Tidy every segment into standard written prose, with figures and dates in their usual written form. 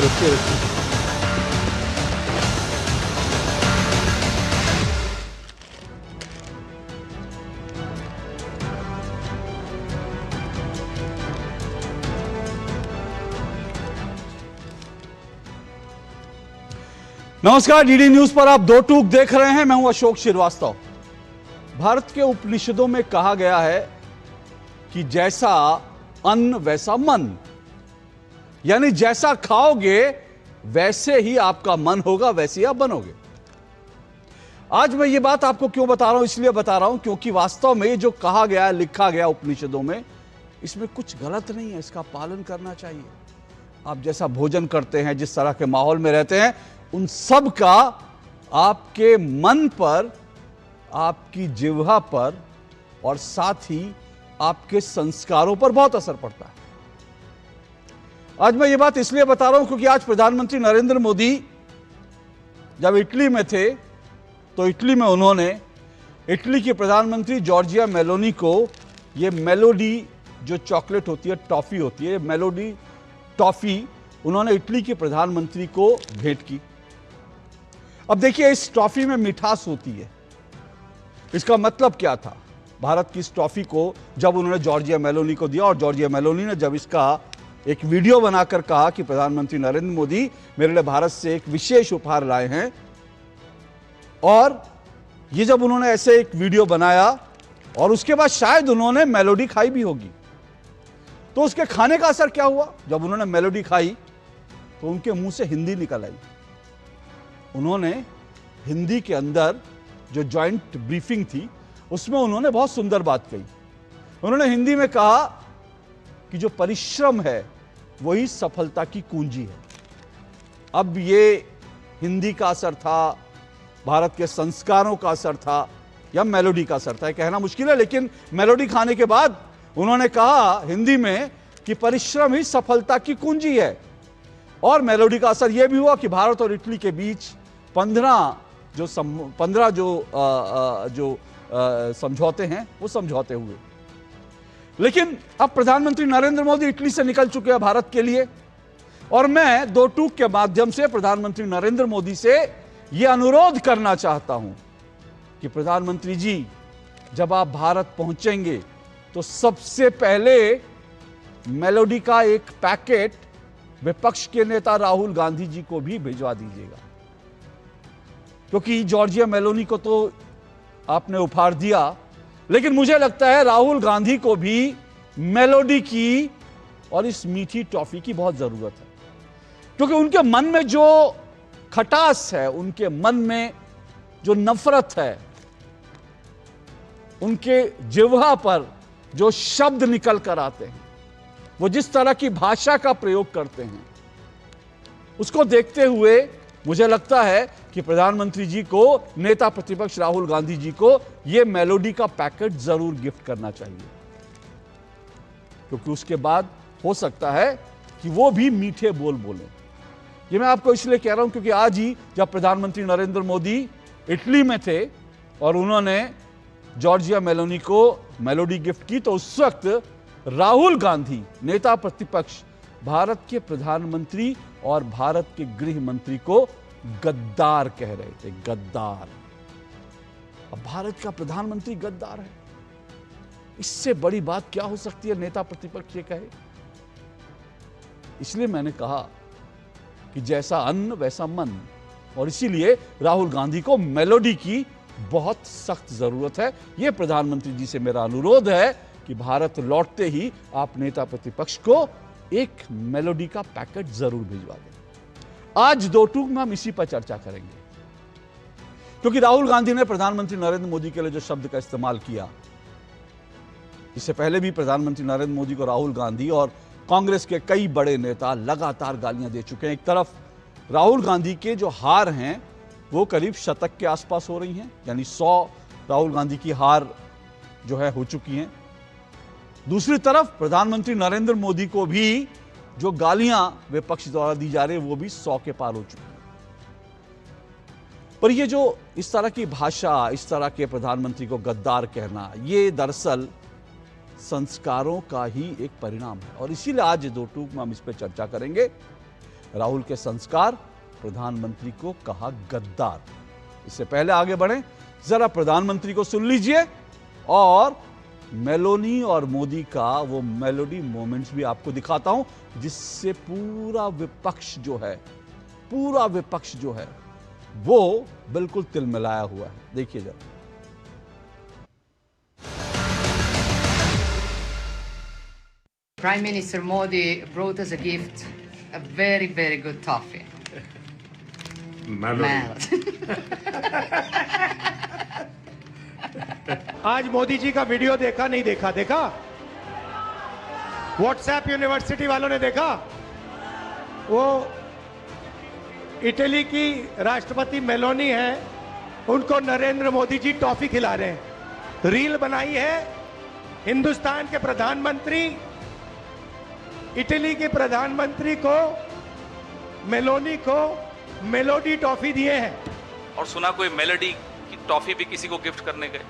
रखिए। नमस्कार, DD news पर आप दो टूक देख रहे हैं। मैं हूं अशोक श्रीवास्तव। भारत के उपनिषदों में कहा गया है कि जैसा अन्न वैसा मन, यानी जैसा खाओगे वैसे ही आपका मन होगा, वैसे ही आप बनोगे। आज मैं ये बात आपको क्यों बता रहा हूं, इसलिए बता रहा हूं क्योंकि वास्तव में जो कहा गया, लिखा गया उपनिषदों में, इसमें कुछ गलत नहीं है। इसका पालन करना चाहिए। आप जैसा भोजन करते हैं, जिस तरह के माहौल में रहते हैं, उन सब का आपके मन पर, आपकी जिह्वा पर और साथ ही आपके संस्कारों पर बहुत असर पड़ता है। आज मैं ये बात इसलिए बता रहा हूं क्योंकि आज प्रधानमंत्री नरेंद्र मोदी जब इटली में थे तो इटली में उन्होंने इटली की प्रधानमंत्री जॉर्जिया मेलोनी को ये मेलोडी जो चॉकलेट होती है, टॉफी होती है, मेलोडी टॉफी उन्होंने इटली के प्रधानमंत्री को भेंट की। अब देखिए, इस टॉफी में मिठास होती है। इसका मतलब क्या था? भारत की इस टॉफी को जब उन्होंने जॉर्जिया मेलोनी को दिया और जॉर्जिया मेलोनी ने जब इसका एक वीडियो बनाकर कहा कि प्रधानमंत्री नरेंद्र मोदी मेरे लिए भारत से एक विशेष उपहार लाए हैं, और ये जब उन्होंने ऐसे एक वीडियो बनाया और उसके बाद शायद उन्होंने मेलोडी खाई भी होगी, तो उसके खाने का असर क्या हुआ? जब उन्होंने मेलोडी खाई तो उनके मुंह से हिंदी निकल आई। उन्होंने हिंदी के अंदर जो जॉइंट ब्रीफिंग थी उसमें उन्होंने बहुत सुंदर बात कही। उन्होंने हिंदी में कहा कि जो परिश्रम है वही सफलता की कुंजी है। अब ये हिंदी का असर था, भारत के संस्कारों का असर था, या मेलोडी का असर था, कहना मुश्किल है, लेकिन मेलोडी खाने के बाद उन्होंने कहा हिंदी में कि परिश्रम ही सफलता की कुंजी है। और मेलोडी का असर यह भी हुआ कि भारत और इटली के बीच 15 जो समझौते हैं वो समझौते हुए। लेकिन अब प्रधानमंत्री नरेंद्र मोदी इटली से निकल चुके हैं भारत के लिए, और मैं दो टूक के माध्यम से प्रधानमंत्री नरेंद्र मोदी से यह अनुरोध करना चाहता हूं कि प्रधानमंत्री जी, जब आप भारत पहुंचेंगे तो सबसे पहले मेलोडी का एक पैकेट विपक्ष के नेता राहुल गांधी जी को भी भिजवा दीजिएगा, क्योंकि जॉर्जिया मेलोनी को तो आपने उपहार दिया, लेकिन मुझे लगता है राहुल गांधी को भी मेलोडी की और इस मीठी टॉफी की बहुत जरूरत है। क्योंकि उनके मन में जो खटास है, उनके मन में जो नफरत है, उनके जिह्वा पर जो शब्द निकल कर आते हैं, वो जिस तरह की भाषा का प्रयोग करते हैं, उसको देखते हुए मुझे लगता है कि प्रधानमंत्री जी को, नेता प्रतिपक्ष राहुल गांधी जी को, यह मेलोडी का पैकेट जरूर गिफ्ट करना चाहिए, क्योंकि उसके बाद हो सकता है कि वो भी मीठे बोल बोले। ये मैं आपको इसलिए कह रहा हूं क्योंकि आज ही जब प्रधानमंत्री नरेंद्र मोदी इटली में थे और उन्होंने जॉर्जिया मेलोनी को मेलोडी गिफ्ट की, तो उस वक्त राहुल गांधी, नेता प्रतिपक्ष, भारत के प्रधानमंत्री और भारत के गृह मंत्री को गद्दार कह रहे थे। गद्दार। अब भारत का प्रधानमंत्री गद्दार है, इससे बड़ी बात क्या हो सकती है? नेता प्रतिपक्ष ये कहे। इसलिए मैंने कहा कि जैसा अन्न वैसा मन, और इसीलिए राहुल गांधी को मेलोडी की बहुत सख्त जरूरत है। यह प्रधानमंत्री जी से मेरा अनुरोध है कि भारत लौटते ही आप नेता प्रतिपक्ष को एक मेलोडी का पैकेट जरूर भिजवा दें। आज दो टूक में हम इसी पर चर्चा करेंगे, क्योंकि राहुल गांधी ने प्रधानमंत्री नरेंद्र मोदी के लिए जो शब्द का इस्तेमाल किया, इससे पहले भी प्रधानमंत्री नरेंद्र मोदी को राहुल गांधी और कांग्रेस के कई बड़े नेता लगातार गालियां दे चुके हैं। एक तरफ राहुल गांधी के जो हार हैं वो करीब शतक के आसपास हो रही हैं, यानी 100 राहुल गांधी की हार जो है हो चुकी हैं। दूसरी तरफ प्रधानमंत्री नरेंद्र मोदी को भी जो गालियां विपक्ष द्वारा दी जा रही है वो भी 100 के पार हो चुकी है। पर ये जो इस तरह की भाषा, इस तरह के प्रधानमंत्री को गद्दार कहना, ये दरअसल संस्कारों का ही एक परिणाम है। और इसीलिए आज दो टूक में हम इस पर चर्चा करेंगे। राहुल के संस्कार, प्रधानमंत्री को कहा गद्दार। इससे पहले आगे बढ़ें, जरा प्रधानमंत्री को सुन लीजिए और मेलोनी और मोदी का वो मेलोडी मोमेंट्स भी आपको दिखाता हूं, जिससे पूरा विपक्ष जो है वो बिल्कुल तिलमिलाया हुआ है। देखिए जरा। Prime Minister Modi brought us a gift, a very, very good toffee. Melody. आज मोदी जी का वीडियो देखा नहीं देखा? देखा? व्हाट्सएप यूनिवर्सिटी वालों ने देखा? वो इटली की राष्ट्रपति मेलोनी है, उनको नरेंद्र मोदी जी टॉफी खिला रहे हैं। रील बनाई है, हिंदुस्तान के प्रधानमंत्री इटली के प्रधानमंत्री को, मेलोनी को मेलोडी टॉफी दिए हैं। और सुना कोई मेलोडी की टॉफी भी किसी को गिफ्ट करने गए,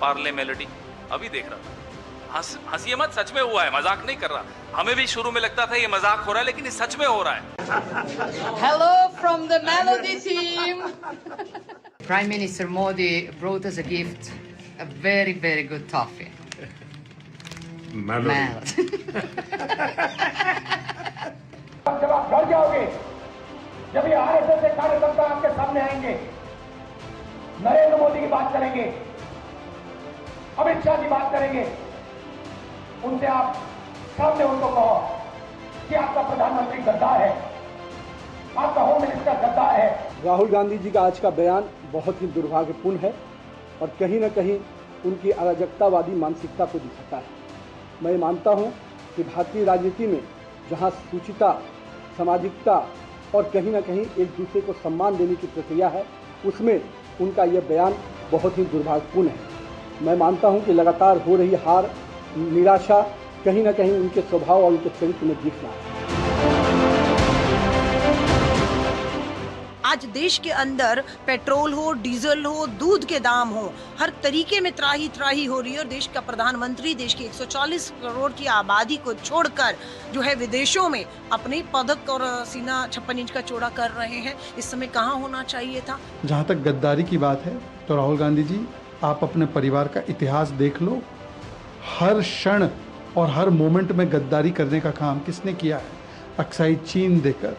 पार्ले मेलोडी। अभी देख रहा था, हंसिए मत, सच में हुआ है, मजाक नहीं कर रहा। हमें भी शुरू में लगता था ये मजाक हो रहा है, लेकिन ये सच में हो रहा है। Hello from the Melody team. Prime Minister Modi brought us a gift, a very, very good toffee. Melody. जब आप डर जाओगे, जब ये आरएसएस के कार्यकर्ता आपके सामने आएंगे, नरेंद्र मोदी की बात करेंगे, अमित शाह की बात करेंगे, उनसे आप सामने उनको कहो कि आपका प्रधानमंत्री गद्दार है, आपका होम मिनिस्टर गद्दार है। राहुल गांधी जी का आज का बयान बहुत ही दुर्भाग्यपूर्ण है और कहीं न कहीं उनकी अराजकतावादी मानसिकता को दिखाता है। मैं मानता हूं कि भारतीय राजनीति में जहां शुचिता, सामाजिकता और कहीं न कहीं एक दूसरे को सम्मान देने की प्रक्रिया है, उसमें उनका यह बयान बहुत ही दुर्भाग्यपूर्ण है। मैं मानता हूं कि लगातार हो रही हार, निराशा कहीं न कहीं उनके स्वभाव और उनके चरित्र में दिख रहा है। आज देश के अंदर पेट्रोल हो, डीजल हो, दूध के दाम हो, हर तरीके में त्राही त्राही हो रही है और देश का प्रधानमंत्री देश की 140 करोड़ की आबादी को छोड़कर जो है विदेशों में अपने पदक और सीना 56 इंच का चौड़ा कर रहे हैं। इस समय कहाँ होना चाहिए था। जहाँ तक गद्दारी की बात है तो राहुल गांधी जी, आप अपने परिवार का इतिहास देख लो, हर क्षण और हर मोमेंट में गद्दारी करने का काम किसने किया है? अक्साई चीन देकर,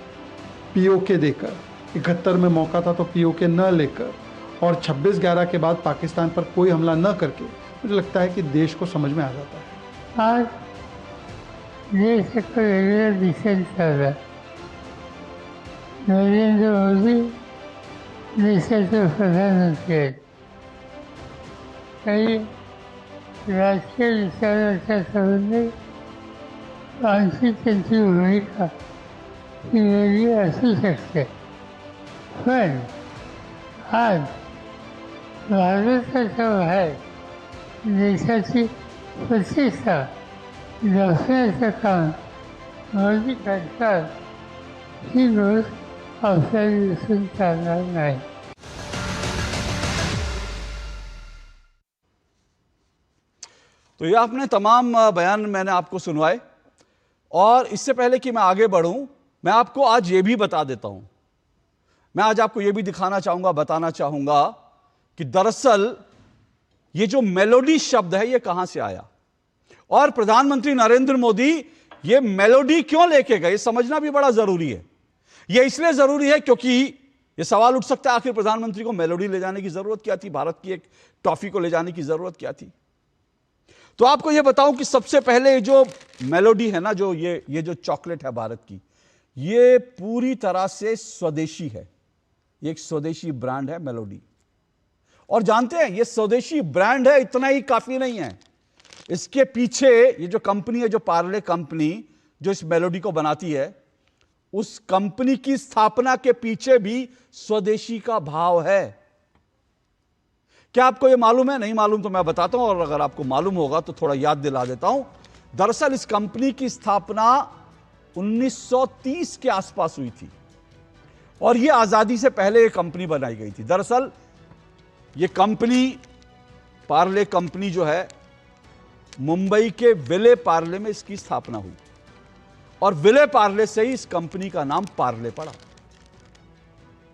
पीओके देकर, 71 में मौका था तो पीओके न लेकर, और 26/11 के बाद पाकिस्तान पर कोई हमला न करके, मुझे लगता है कि देश को समझ में आ जाता है। आज देश का डिसीजन चल रहा है। नरेंद्र मोदी देश के प्रधानमंत्री राष्ट्रीय विचार संबंधी आंशिक भूमिका असू शकते, पण आज भारताच्या बाहेर देशाची प्रतिष्ठा दाखवण्याचं काम मोदी करतात, ही गोष्ट आपल्याला दिसून चालणार नाही। तो ये आपने तमाम बयान मैंने आपको सुनवाए, और इससे पहले कि मैं आगे बढ़ूं, मैं आपको आज ये भी बता देता हूं, मैं आज आपको ये भी दिखाना चाहूंगा, बताना चाहूंगा कि दरअसल ये जो मेलोडी शब्द है ये कहां से आया, और प्रधानमंत्री नरेंद्र मोदी ये मेलोडी क्यों लेके गए, समझना भी बड़ा जरूरी है। यह इसलिए जरूरी है क्योंकि यह सवाल उठ सकता है, आखिर प्रधानमंत्री को मेलोडी ले जाने की जरूरत क्या थी, भारत की एक टॉफी को ले जाने की जरूरत क्या थी। तो आपको यह बताऊं कि सबसे पहले जो मेलोडी है ना, जो ये जो चॉकलेट है भारत की, ये पूरी तरह से स्वदेशी है, ये एक स्वदेशी ब्रांड है मेलोडी। और जानते हैं, ये स्वदेशी ब्रांड है, इतना ही काफी नहीं है, इसके पीछे ये जो कंपनी है, जो पार्ले कंपनी जो इस मेलोडी को बनाती है, उस कंपनी की स्थापना के पीछे भी स्वदेशी का भाव है। क्या आपको यह मालूम है? नहीं मालूम तो मैं बताता हूं, और अगर आपको मालूम होगा तो थोड़ा याद दिला देता हूं। दरअसल इस कंपनी की स्थापना 1930 के आसपास हुई थी, और यह आजादी से पहले यह कंपनी बनाई गई थी। दरअसल यह कंपनी, पार्ले कंपनी जो है, मुंबई के विले पार्ले में इसकी स्थापना हुई, और विले पार्ले से ही इस कंपनी का नाम पार्ले पड़ा।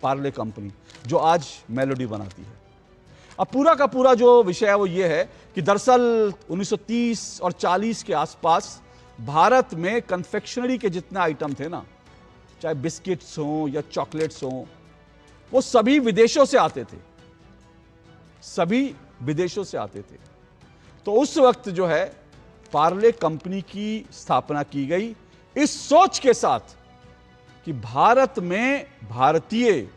पार्ले कंपनी जो आज मेलोडी बनाती है। अब पूरा का पूरा जो विषय है वो ये है कि दरअसल 1930 और 40 के आसपास भारत में कन्फेक्शनरी के जितने आइटम थे ना, चाहे बिस्किट्स हों या चॉकलेट्स हों, वो सभी विदेशों से आते थे, सभी विदेशों से आते थे। तो उस वक्त जो है पार्ले कंपनी की स्थापना की गई इस सोच के साथ कि भारत में भारतीय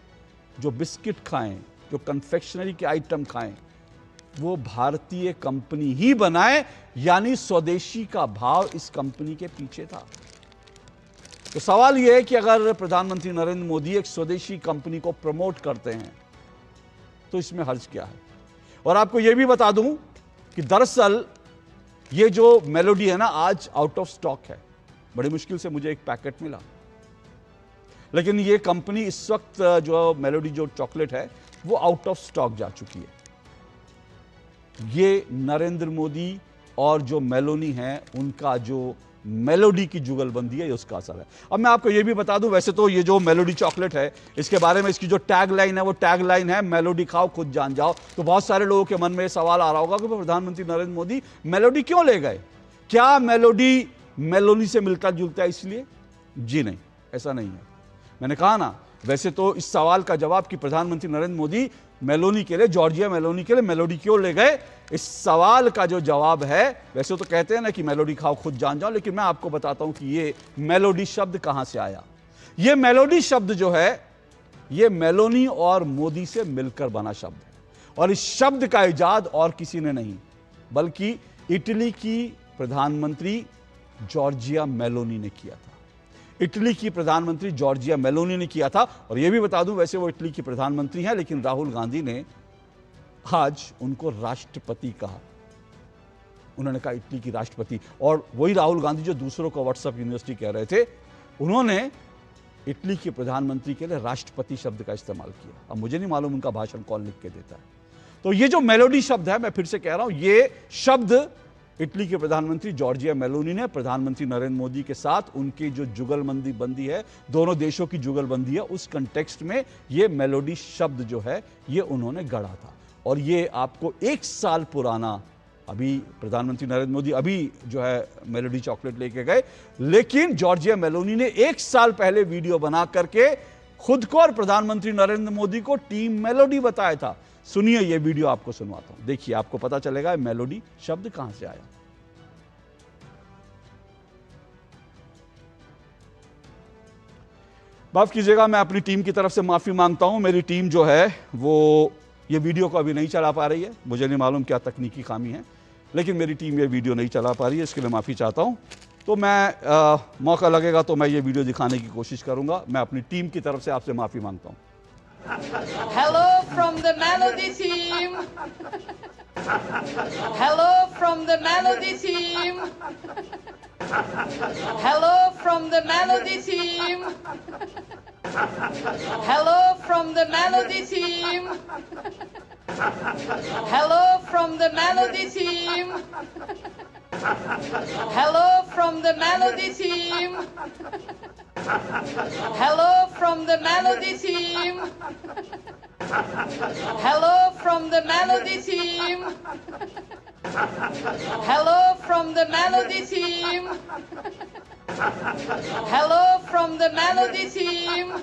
जो बिस्किट खाएं, जो कन्फेक्शनरी के आइटम खाएं, वो भारतीय कंपनी ही बनाए, यानी स्वदेशी का भाव इस कंपनी के पीछे था। तो सवाल यह है कि अगर प्रधानमंत्री नरेंद्र मोदी एक स्वदेशी कंपनी को प्रमोट करते हैं तो इसमें हर्ज क्या है। और आपको यह भी बता दूं कि दरअसल ये जो मेलोडी है ना, आज आउट ऑफ स्टॉक है। बड़ी मुश्किल से मुझे एक पैकेट मिला, लेकिन ये कंपनी इस वक्त जो मेलोडी जो चॉकलेट है वो आउट ऑफ स्टॉक जा चुकी है। ये नरेंद्र मोदी और जो मेलोनी है उनका जो मेलोडी की जुगलबंदी है, उसका असर है। अब मैं आपको ये भी बता दूं, वैसे तो ये जो मेलोडी चॉकलेट है इसके बारे में इसकी जो टैग लाइन है वो टैग लाइन है मेलोडी खाओ खुद जान जाओ। तो बहुत सारे लोगों के मन में सवाल आ रहा होगा कि प्रधानमंत्री नरेंद्र मोदी मेलोडी क्यों ले गए, क्या मेलोडी मेलोनी से मिलता जुलता है इसलिए? जी नहीं, ऐसा नहीं है। मैंने कहा ना, वैसे तो इस सवाल का जवाब कि प्रधानमंत्री नरेंद्र मोदी मेलोनी के लिए, जॉर्जिया मेलोनी के लिए मेलोडी क्यों ले गए, इस सवाल का जो जवाब है, वैसे तो कहते हैं ना कि मेलोडी खाओ खुद जान जाओ, लेकिन मैं आपको बताता हूं कि ये मेलोडी शब्द कहां से आया। ये मेलोडी शब्द जो है ये मेलोनी और मोदी से मिलकर बना शब्द है, और इस शब्द का इजाद और किसी ने नहीं बल्कि इटली की प्रधानमंत्री जॉर्जिया मेलोनी ने किया था। इटली की प्रधानमंत्री जॉर्जिया मेलोनी ने किया था। और यह भी बता दूं, वैसे वो इटली की प्रधानमंत्री हैं, लेकिन राहुल गांधी ने आज उनको राष्ट्रपति कहा। उन्होंने कहा इटली की राष्ट्रपति, और वही राहुल गांधी जो दूसरों को व्हाट्सएप यूनिवर्सिटी कह रहे थे, उन्होंने इटली के प्रधानमंत्री के लिए राष्ट्रपति शब्द का इस्तेमाल किया। अब मुझे नहीं मालूम उनका भाषण कौन लिख के देता है। तो ये जो मेलोडी शब्द है, मैं फिर से कह रहा हूं, ये शब्द इटली के प्रधानमंत्री जॉर्जिया मेलोनी ने प्रधानमंत्री नरेंद्र मोदी के साथ उनकी जो जुगलबंदी बंदी है, दोनों देशों की जुगलबंदी है, उस कंटेक्स्ट में ये मेलोडी शब्द जो है ये उन्होंने गढ़ा था। और ये आपको 1 साल पुराना, अभी प्रधानमंत्री नरेंद्र मोदी अभी जो है मेलोडी चॉकलेट लेके गए, लेकिन जॉर्जिया मेलोनी ने 1 साल पहले वीडियो बना करके खुद को और प्रधानमंत्री नरेंद्र मोदी को टीम मेलोडी बताया था। सुनिए, ये वीडियो आपको सुनवाता हूं, देखिए आपको पता चलेगा मेलोडी शब्द कहां से आया। माफ कीजिएगा, मैं अपनी टीम की तरफ से माफी मांगता हूं। मेरी टीम जो है वो ये वीडियो को अभी नहीं चला पा रही है। मुझे नहीं मालूम क्या तकनीकी खामी है, लेकिन मेरी टीम ये वीडियो नहीं चला पा रही है, इसके लिए माफी चाहता हूं। तो मैं मौका लगेगा तो मैं ये वीडियो दिखाने की कोशिश करूंगा। मैं अपनी टीम की तरफ से आपसे माफी मांगता हूं। Hello from the Melody team. Hello from the Melody team. Hello from the Melody team. Hello from the Melody team. Hello from the Melody team. Hello from the Melody team. Hello from the Melody team. Hello from the Melody team. Hello from the Melody team. Hello from the Melody team.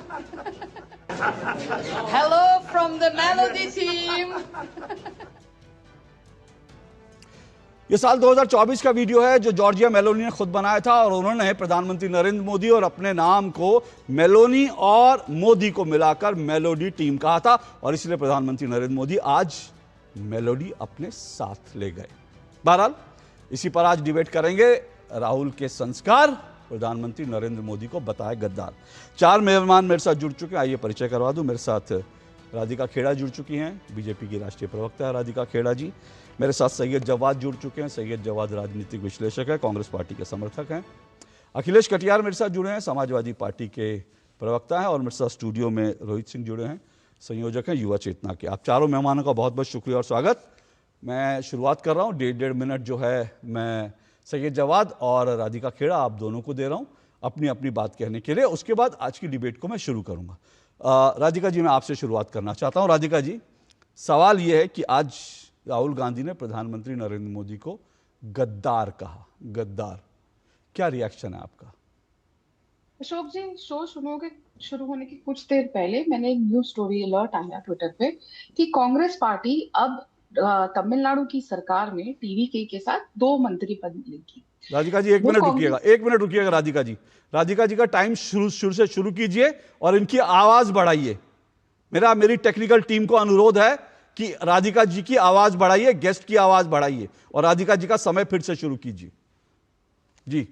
Hello from the Melody team. ये साल 2024 का video है जो Giorgia Meloni ने खुद बनाया था, और उन्होंने प्रधानमंत्री नरेंद्र मोदी और अपने नाम को मेलोनी और मोदी को मिलाकर मेलोडी टीम कहा था, और इसलिए प्रधानमंत्री नरेंद्र मोदी आज मेलोडी अपने साथ ले गए। बहरहाल इसी पर आज डिबेट करेंगे। राहुल के संस्कार प्रधानमंत्री नरेंद्र मोदी को बताए गद्दार। 4 मेहमान मेरे साथ जुड़ चुके हैं, आइए परिचय करवा दूं। मेरे साथ राधिका खेड़ा जुड़ चुकी हैं, बीजेपी की राष्ट्रीय प्रवक्ता है राधिका खेड़ा जी। मेरे साथ सैयद जवाद जुड़ चुके हैं, सैयद जवाद राजनीतिक विश्लेषक है, कांग्रेस पार्टी के समर्थक हैं। अखिलेश कटियार मेरे साथ जुड़े हैं, समाजवादी पार्टी के प्रवक्ता हैं। और मेरे साथ स्टूडियो में रोहित सिंह जुड़े हैं, संयोजक हैं युवा चेतना के। आप चारों मेहमानों का बहुत बहुत शुक्रिया और स्वागत। मैं शुरुआत कर रहा हूँ, 1.5 मिनट जो है मैं सैयद जवाद और राधिका खेड़ा आप दोनों को दे रहा हूँ। अपनी अपनी बात कहने के लिए। उसके बाद आज की डिबेट को मैं शुरू करूंगा। राधिका जी, मैं आपसे शुरुआत करना चाहता हूं। राधिका जी, सवाल यह है कि आज राहुल गांधी ने प्रधानमंत्री नरेंद्र मोदी को गद्दार कहा। गद्दार, क्या रिएक्शन है आपका? अशोक जी, शो शुरू होने के कुछ देर पहले मैंने एक न्यूज स्टोरी अलर्ट आया ट्विटर पे कि कांग्रेस पार्टी अब तमिलनाडु की सरकार में टीवीके के साथ 2 मंत्री पद लेगी। राधिका जी, एक मिनट रुकिएगा राधिका जी। राधिका जी का टाइम शुरू से शुरू कीजिए और इनकी आवाज बढ़ाइए। मेरी टेक्निकल टीम को अनुरोध है कि राधिका जी की आवाज बढ़ाइए, गेस्ट की आवाज बढ़ाइए और राधिका जी का समय फिर से शुरू कीजिए। जी,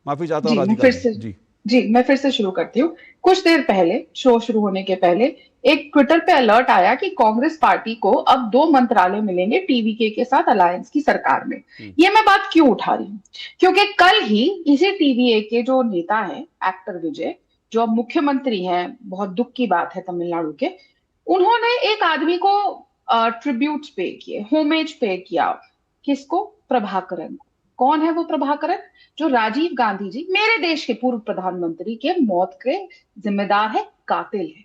माफी चाहता हूं राधिका जी। जी, मैं फिर से शुरू करती हूँ। कुछ देर पहले, शो शुरू होने के पहले, एक ट्विटर पे अलर्ट आया कि कांग्रेस पार्टी को अब 2 मंत्रालय मिलेंगे टीवीके के साथ अलायंस की सरकार में। ये मैं बात क्यों उठा रही हूँ, क्योंकि कल ही इसी टीवीके के जो नेता हैं, एक्टर विजय, जो अब मुख्यमंत्री हैं, बहुत दुख की बात है तमिलनाडु के, उन्होंने एक आदमी को ट्रिब्यूट पे किए, होमेज पे किया। किसको? प्रभाकरन। कौन है वो प्रभाकरन? जो राजीव गांधी जी, मेरे देश के पूर्व प्रधानमंत्री के मौत के जिम्मेदार है, कातिल है।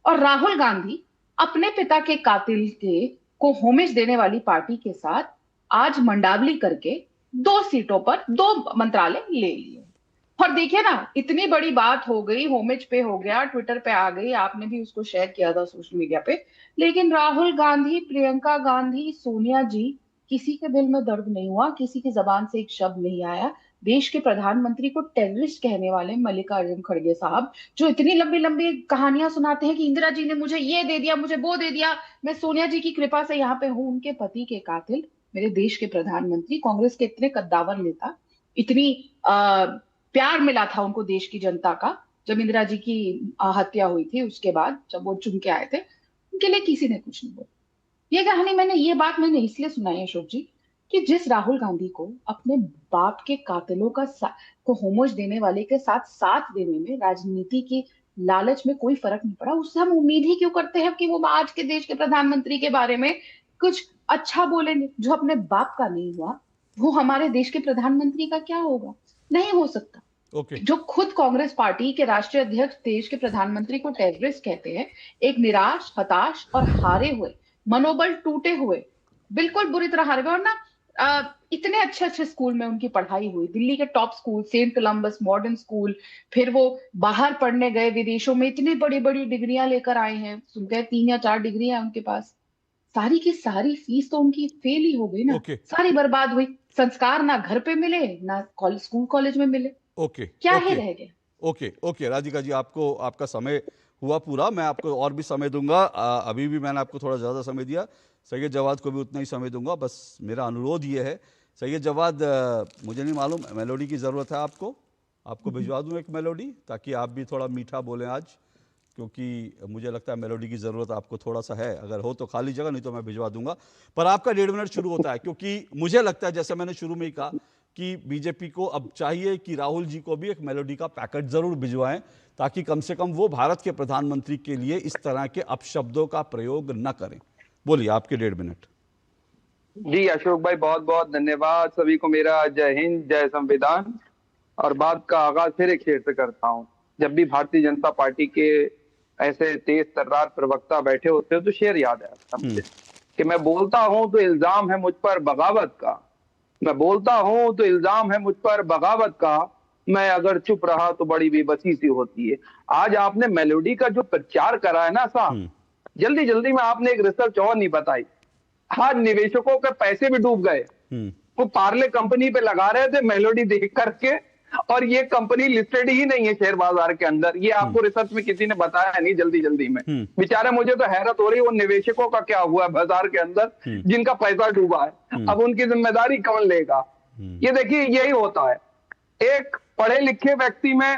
और राहुल गांधी अपने पिता के कातिल के को होमेज देने वाली पार्टी के साथ आज मंडावली करके 2 सीटों पर 2 मंत्रालय ले लिए। और देखिए ना, इतनी बड़ी बात हो गई, होमेज पे हो गया, ट्विटर पे आ गई, आपने भी उसको शेयर किया था सोशल मीडिया पे, लेकिन राहुल गांधी, प्रियंका गांधी, सोनिया जी, किसी के दिल में दर्द नहीं हुआ, किसी की जबान से एक शब्द नहीं आया। देश के प्रधानमंत्री को टेररिस्ट कहने वाले मल्लिकार्जुन खड़गे साहब, जो इतनी लंबी लंबी कहानियां सुनाते हैं कि इंदिरा जी ने मुझे ये दे दिया, मुझे वो दे दिया, मैं सोनिया जी की कृपा से यहाँ पे हूं, उनके पति के कातिल, मेरे देश के प्रधानमंत्री, कांग्रेस के इतने कद्दावर नेता, इतनी प्यार मिला था उनको देश की जनता का जब इंदिरा जी की हत्या हुई थी, उसके बाद जब वो चुन के आए थे, उनके लिए किसी ने कुछ नहीं बोला। ये बात मैंने इसलिए सुनाई अशोक जी कि जिस राहुल गांधी को अपने बाप के कातिलों को होमोज देने वाले के साथ देने में राजनीति की लालच में कोई फर्क नहीं पड़ा, उससे हम उम्मीद ही क्यों करते हैं कि वो आज के देश के प्रधानमंत्री के बारे में कुछ अच्छा बोलेंगे? जो अपने बाप का नहीं हुआ, वो हमारे देश के प्रधानमंत्री का क्या होगा? नहीं हो सकता। जो खुद कांग्रेस पार्टी के राष्ट्रीय अध्यक्ष देश के प्रधानमंत्री को टेररिस्ट कहते हैं, एक निराश, हताश और हारे हुए, मनोबल टूटे हुए, बिल्कुल बुरी तरह हारे हुए, और ना इतने अच्छे अच्छे स्कूल में उनकी पढ़ाई हुई, दिल्ली के top school, Saint Columba's modern school, फिर वो बाहर पढ़ने गए, विदेशों में इतनी बड़ी बड़ी डिग्रियां लेकर आए हैं, सुनते हैं 3 या 4 डिग्रियां उनके पास, सारी की सारी फीस तो उनकी फेल ही हो गई ना, सारी बर्बाद हुई, संस्कार ना घर पे मिले, ना स्कूल कॉलेज में मिले, क्या ही रह गया। ओके राधिका जी, आपको आपका समय हुआ पूरा, मैं आपको और भी समय दूंगा। अभी भी मैंने आपको थोड़ा ज़्यादा समय दिया, सैयद जवाद को भी उतना ही समय दूंगा। बस मेरा अनुरोध ये है, सैयद जवाद, मुझे नहीं मालूम मेलोडी की ज़रूरत है आपको भिजवा दूं एक मेलोडी, ताकि आप भी थोड़ा मीठा बोलें आज, क्योंकि मुझे लगता है मेलोडी की ज़रूरत आपको थोड़ा सा है। अगर हो तो खाली जगह, नहीं तो मैं भिजवा दूंगा। पर आपका 1.5 मिनट शुरू होता है, क्योंकि मुझे लगता है, जैसे मैंने शुरू में ही कहा, कि बीजेपी को अब चाहिए कि राहुल जी को भी एक मेलोडी का पैकेट जरूर भिजवाएं, ताकि कम से कम वो भारत के प्रधानमंत्री के लिए इस तरह के अपशब्दों का प्रयोग न करें। बोलिए, आपके 1.5 मिनट। जी अशोक भाई, बहुत बहुत धन्यवाद। सभी को मेरा जय हिंद, जय संविधान। और बात का आगाज फिर एक शेर से करता हूँ। जब भी भारतीय जनता पार्टी के ऐसे तेज तर्रार प्रवक्ता बैठे होते हैं तो शेर याद है कि मैं बोलता हूँ तो इल्जाम है मुझ पर बगावत का, मैं बोलता हूं तो इल्जाम है मुझ पर बगावत का, मैं अगर चुप रहा तो बड़ी बेबसी सी होती है। आज आपने मेलोडी का जो प्रचार करा है ना साहब, जल्दी जल्दी में आपने एक रिसर्च और नहीं बताई। आज निवेशकों के पैसे भी डूब गए, वो पार्ले कंपनी पे लगा रहे थे मेलोडी देख करके, और ये कंपनी लिस्टेड ही नहीं है शेयर बाजार के अंदर। ये आपको रिसर्च में किसी ने बताया नहीं जल्दी जल्दी में। बेचारे, मुझे तो हैरत हो रही है वो निवेशकों का क्या हुआ है बाजार के अंदर, जिनका पैसा डूबा है। अब उनकी जिम्मेदारी कौन लेगा? ये देखिए, यही होता है एक पढ़े लिखे व्यक्ति में,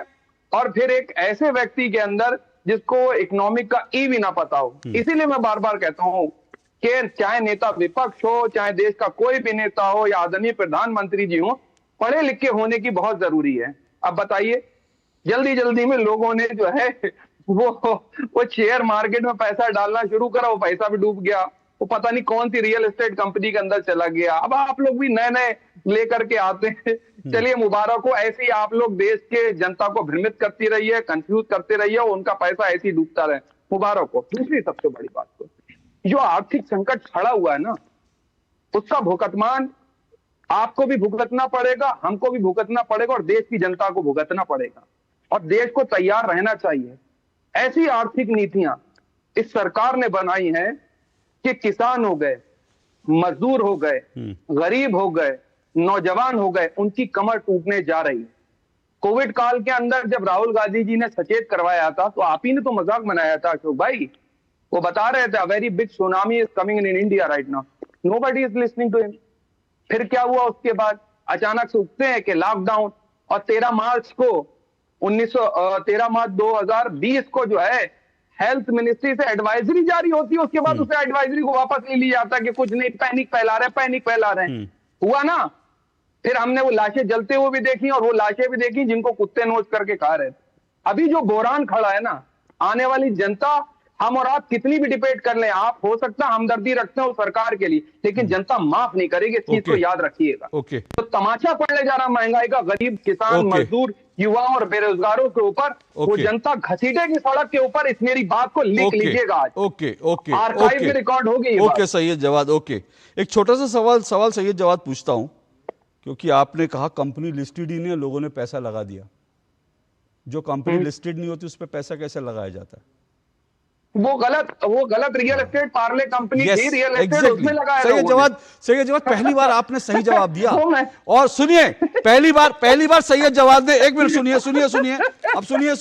और फिर एक ऐसे व्यक्ति के अंदर जिसको इकोनॉमिक का ई भी ना पता हो। इसीलिए मैं बार बार कहता हूं कि चाहे नेता विपक्ष हो, चाहे देश का कोई भी नेता हो, या आदरणीय प्रधानमंत्री जी हो, पढ़े लिखे होने की बहुत जरूरी है। अब बताइए, जल्दी जल्दी में लोगों ने जो है वो शेयर मार्केट में पैसा डालना शुरू करा, वो पैसा भी डूब गया। वो पता नहीं कौन सी रियल एस्टेट कंपनी के अंदर चला गया। अब आप लोग भी नए नए लेकर के आते हैं। चलिए मुबारक हो, ऐसे ही आप लोग देश के जनता को भ्रमित करती रहिए, कंफ्यूज करते रहिए, उनका पैसा ऐसे ही डूबता रहे। मुबारक हो। दूसरी सबसे बड़ी बात तो जो आर्थिक संकट खड़ा हुआ है ना, उसका भुगतान आपको भी भुगतना पड़ेगा, हमको भी भुगतना पड़ेगा और देश की जनता को भुगतना पड़ेगा। और देश को तैयार रहना चाहिए। ऐसी आर्थिक नीतियां इस सरकार ने बनाई हैं कि किसान हो गए, मजदूर हो गए, गरीब हो गए, नौजवान हो गए, उनकी कमर टूटने जा रही है। कोविड काल के अंदर जब राहुल गांधी जी ने सचेत करवाया था तो आप ही ने तो मजाक बनाया था अशोक भाई। वो बता रहे थे very big tsunami is coming in India right now, nobody is listening to him. फिर क्या हुआ उसके बाद? अचानक से उठते हैं कि लॉकडाउन, और 13 मार्च 2020 को जो है हेल्थ मिनिस्ट्री से एडवाइजरी जारी होती है। उसके बाद उस एडवाइजरी को वापस ले लिया जाता है कि कुछ नहीं, पैनिक फैला रहे हैं। हुआ ना? फिर हमने वो लाशें जलते हुए भी देखी और वो लाशें भी देखी जिनको कुत्ते नोच करके खा रहे थे। अभी जो बहरान खड़ा है ना, आने वाली जनता, हम और आप कितनी भी डिबेट कर लें, आप हो सकता है हमदर्दी रखते हो सरकार के लिए, लेकिन जनता माफ नहीं करेगी। इस चीज को याद रखिएगा। तो तमाशा पड़ने जा रहा महंगाई का गरीब, किसान, मजदूर, युवा और बेरोजगारों के ऊपर। वो जनता घसीटेगी सड़क के ऊपर। इस मेरी बात को लिख लीजिएगा आज। आर्काइव में रिकॉर्ड होगी। ओके सैयद जवाद, ओके एक छोटा सा सवाल सैयद जवाद पूछता हूं, क्योंकि आपने कहा कंपनी लिस्टेड ही नहीं है, लोगों ने पैसा लगा दिया। जो कंपनी लिस्टेड नहीं होती उस पर पैसा कैसे लगाया जाता है? वो गलत रियल एस्टेट पार्ले कंपनी थी, रियल एस्टेट उसमें लगाया। सही जवाब पहली बार आपने सही जवाब दिया। और सुनिए, पहली बार सैयद जवाद ने, एक मिनट सुनिए, अब सुनिए,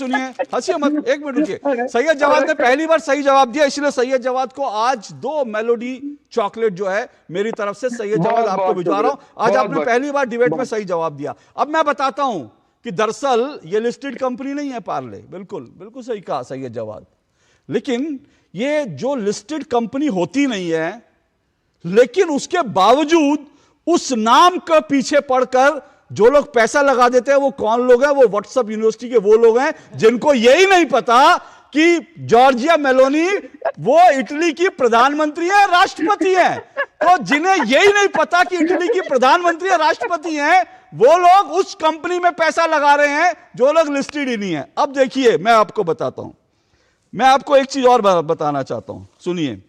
हंसिए मत, एक मिनट रुकिए। सैयद जवाद ने पहली बार सही जवाब दिया, इसलिए सैयद जवाद को आज 2 मेलोडी चॉकलेट जो है मेरी तरफ से सैयद जवाद आपको भिजवा रहा हूं। आज आपने पहली बार डिबेट में सही जवाब दिया। अब मैं बताता हूं कि दरअसल ये लिस्टेड कंपनी नहीं है पार्ले। बिल्कुल सही कहा सैयद जवाद। लेकिन ये जो लिस्टेड कंपनी होती नहीं है, लेकिन उसके बावजूद उस नाम के पीछे पड़कर जो लोग पैसा लगा देते हैं, वो कौन लोग हैं? वो व्हाट्सएप यूनिवर्सिटी के वो लोग हैं जिनको यही नहीं पता कि जॉर्जिया मेलोनी वो इटली की प्रधानमंत्री है, राष्ट्रपति है। तो जिन्हें यही नहीं पता कि इटली की प्रधानमंत्री है, राष्ट्रपति है, वो लोग उस कंपनी में पैसा लगा रहे हैं जो लोग लिस्टेड ही नहीं है। अब देखिए, मैं आपको बताता हूं, मैं आपको एक चीज और बताना चाहता हूं, सुनिए।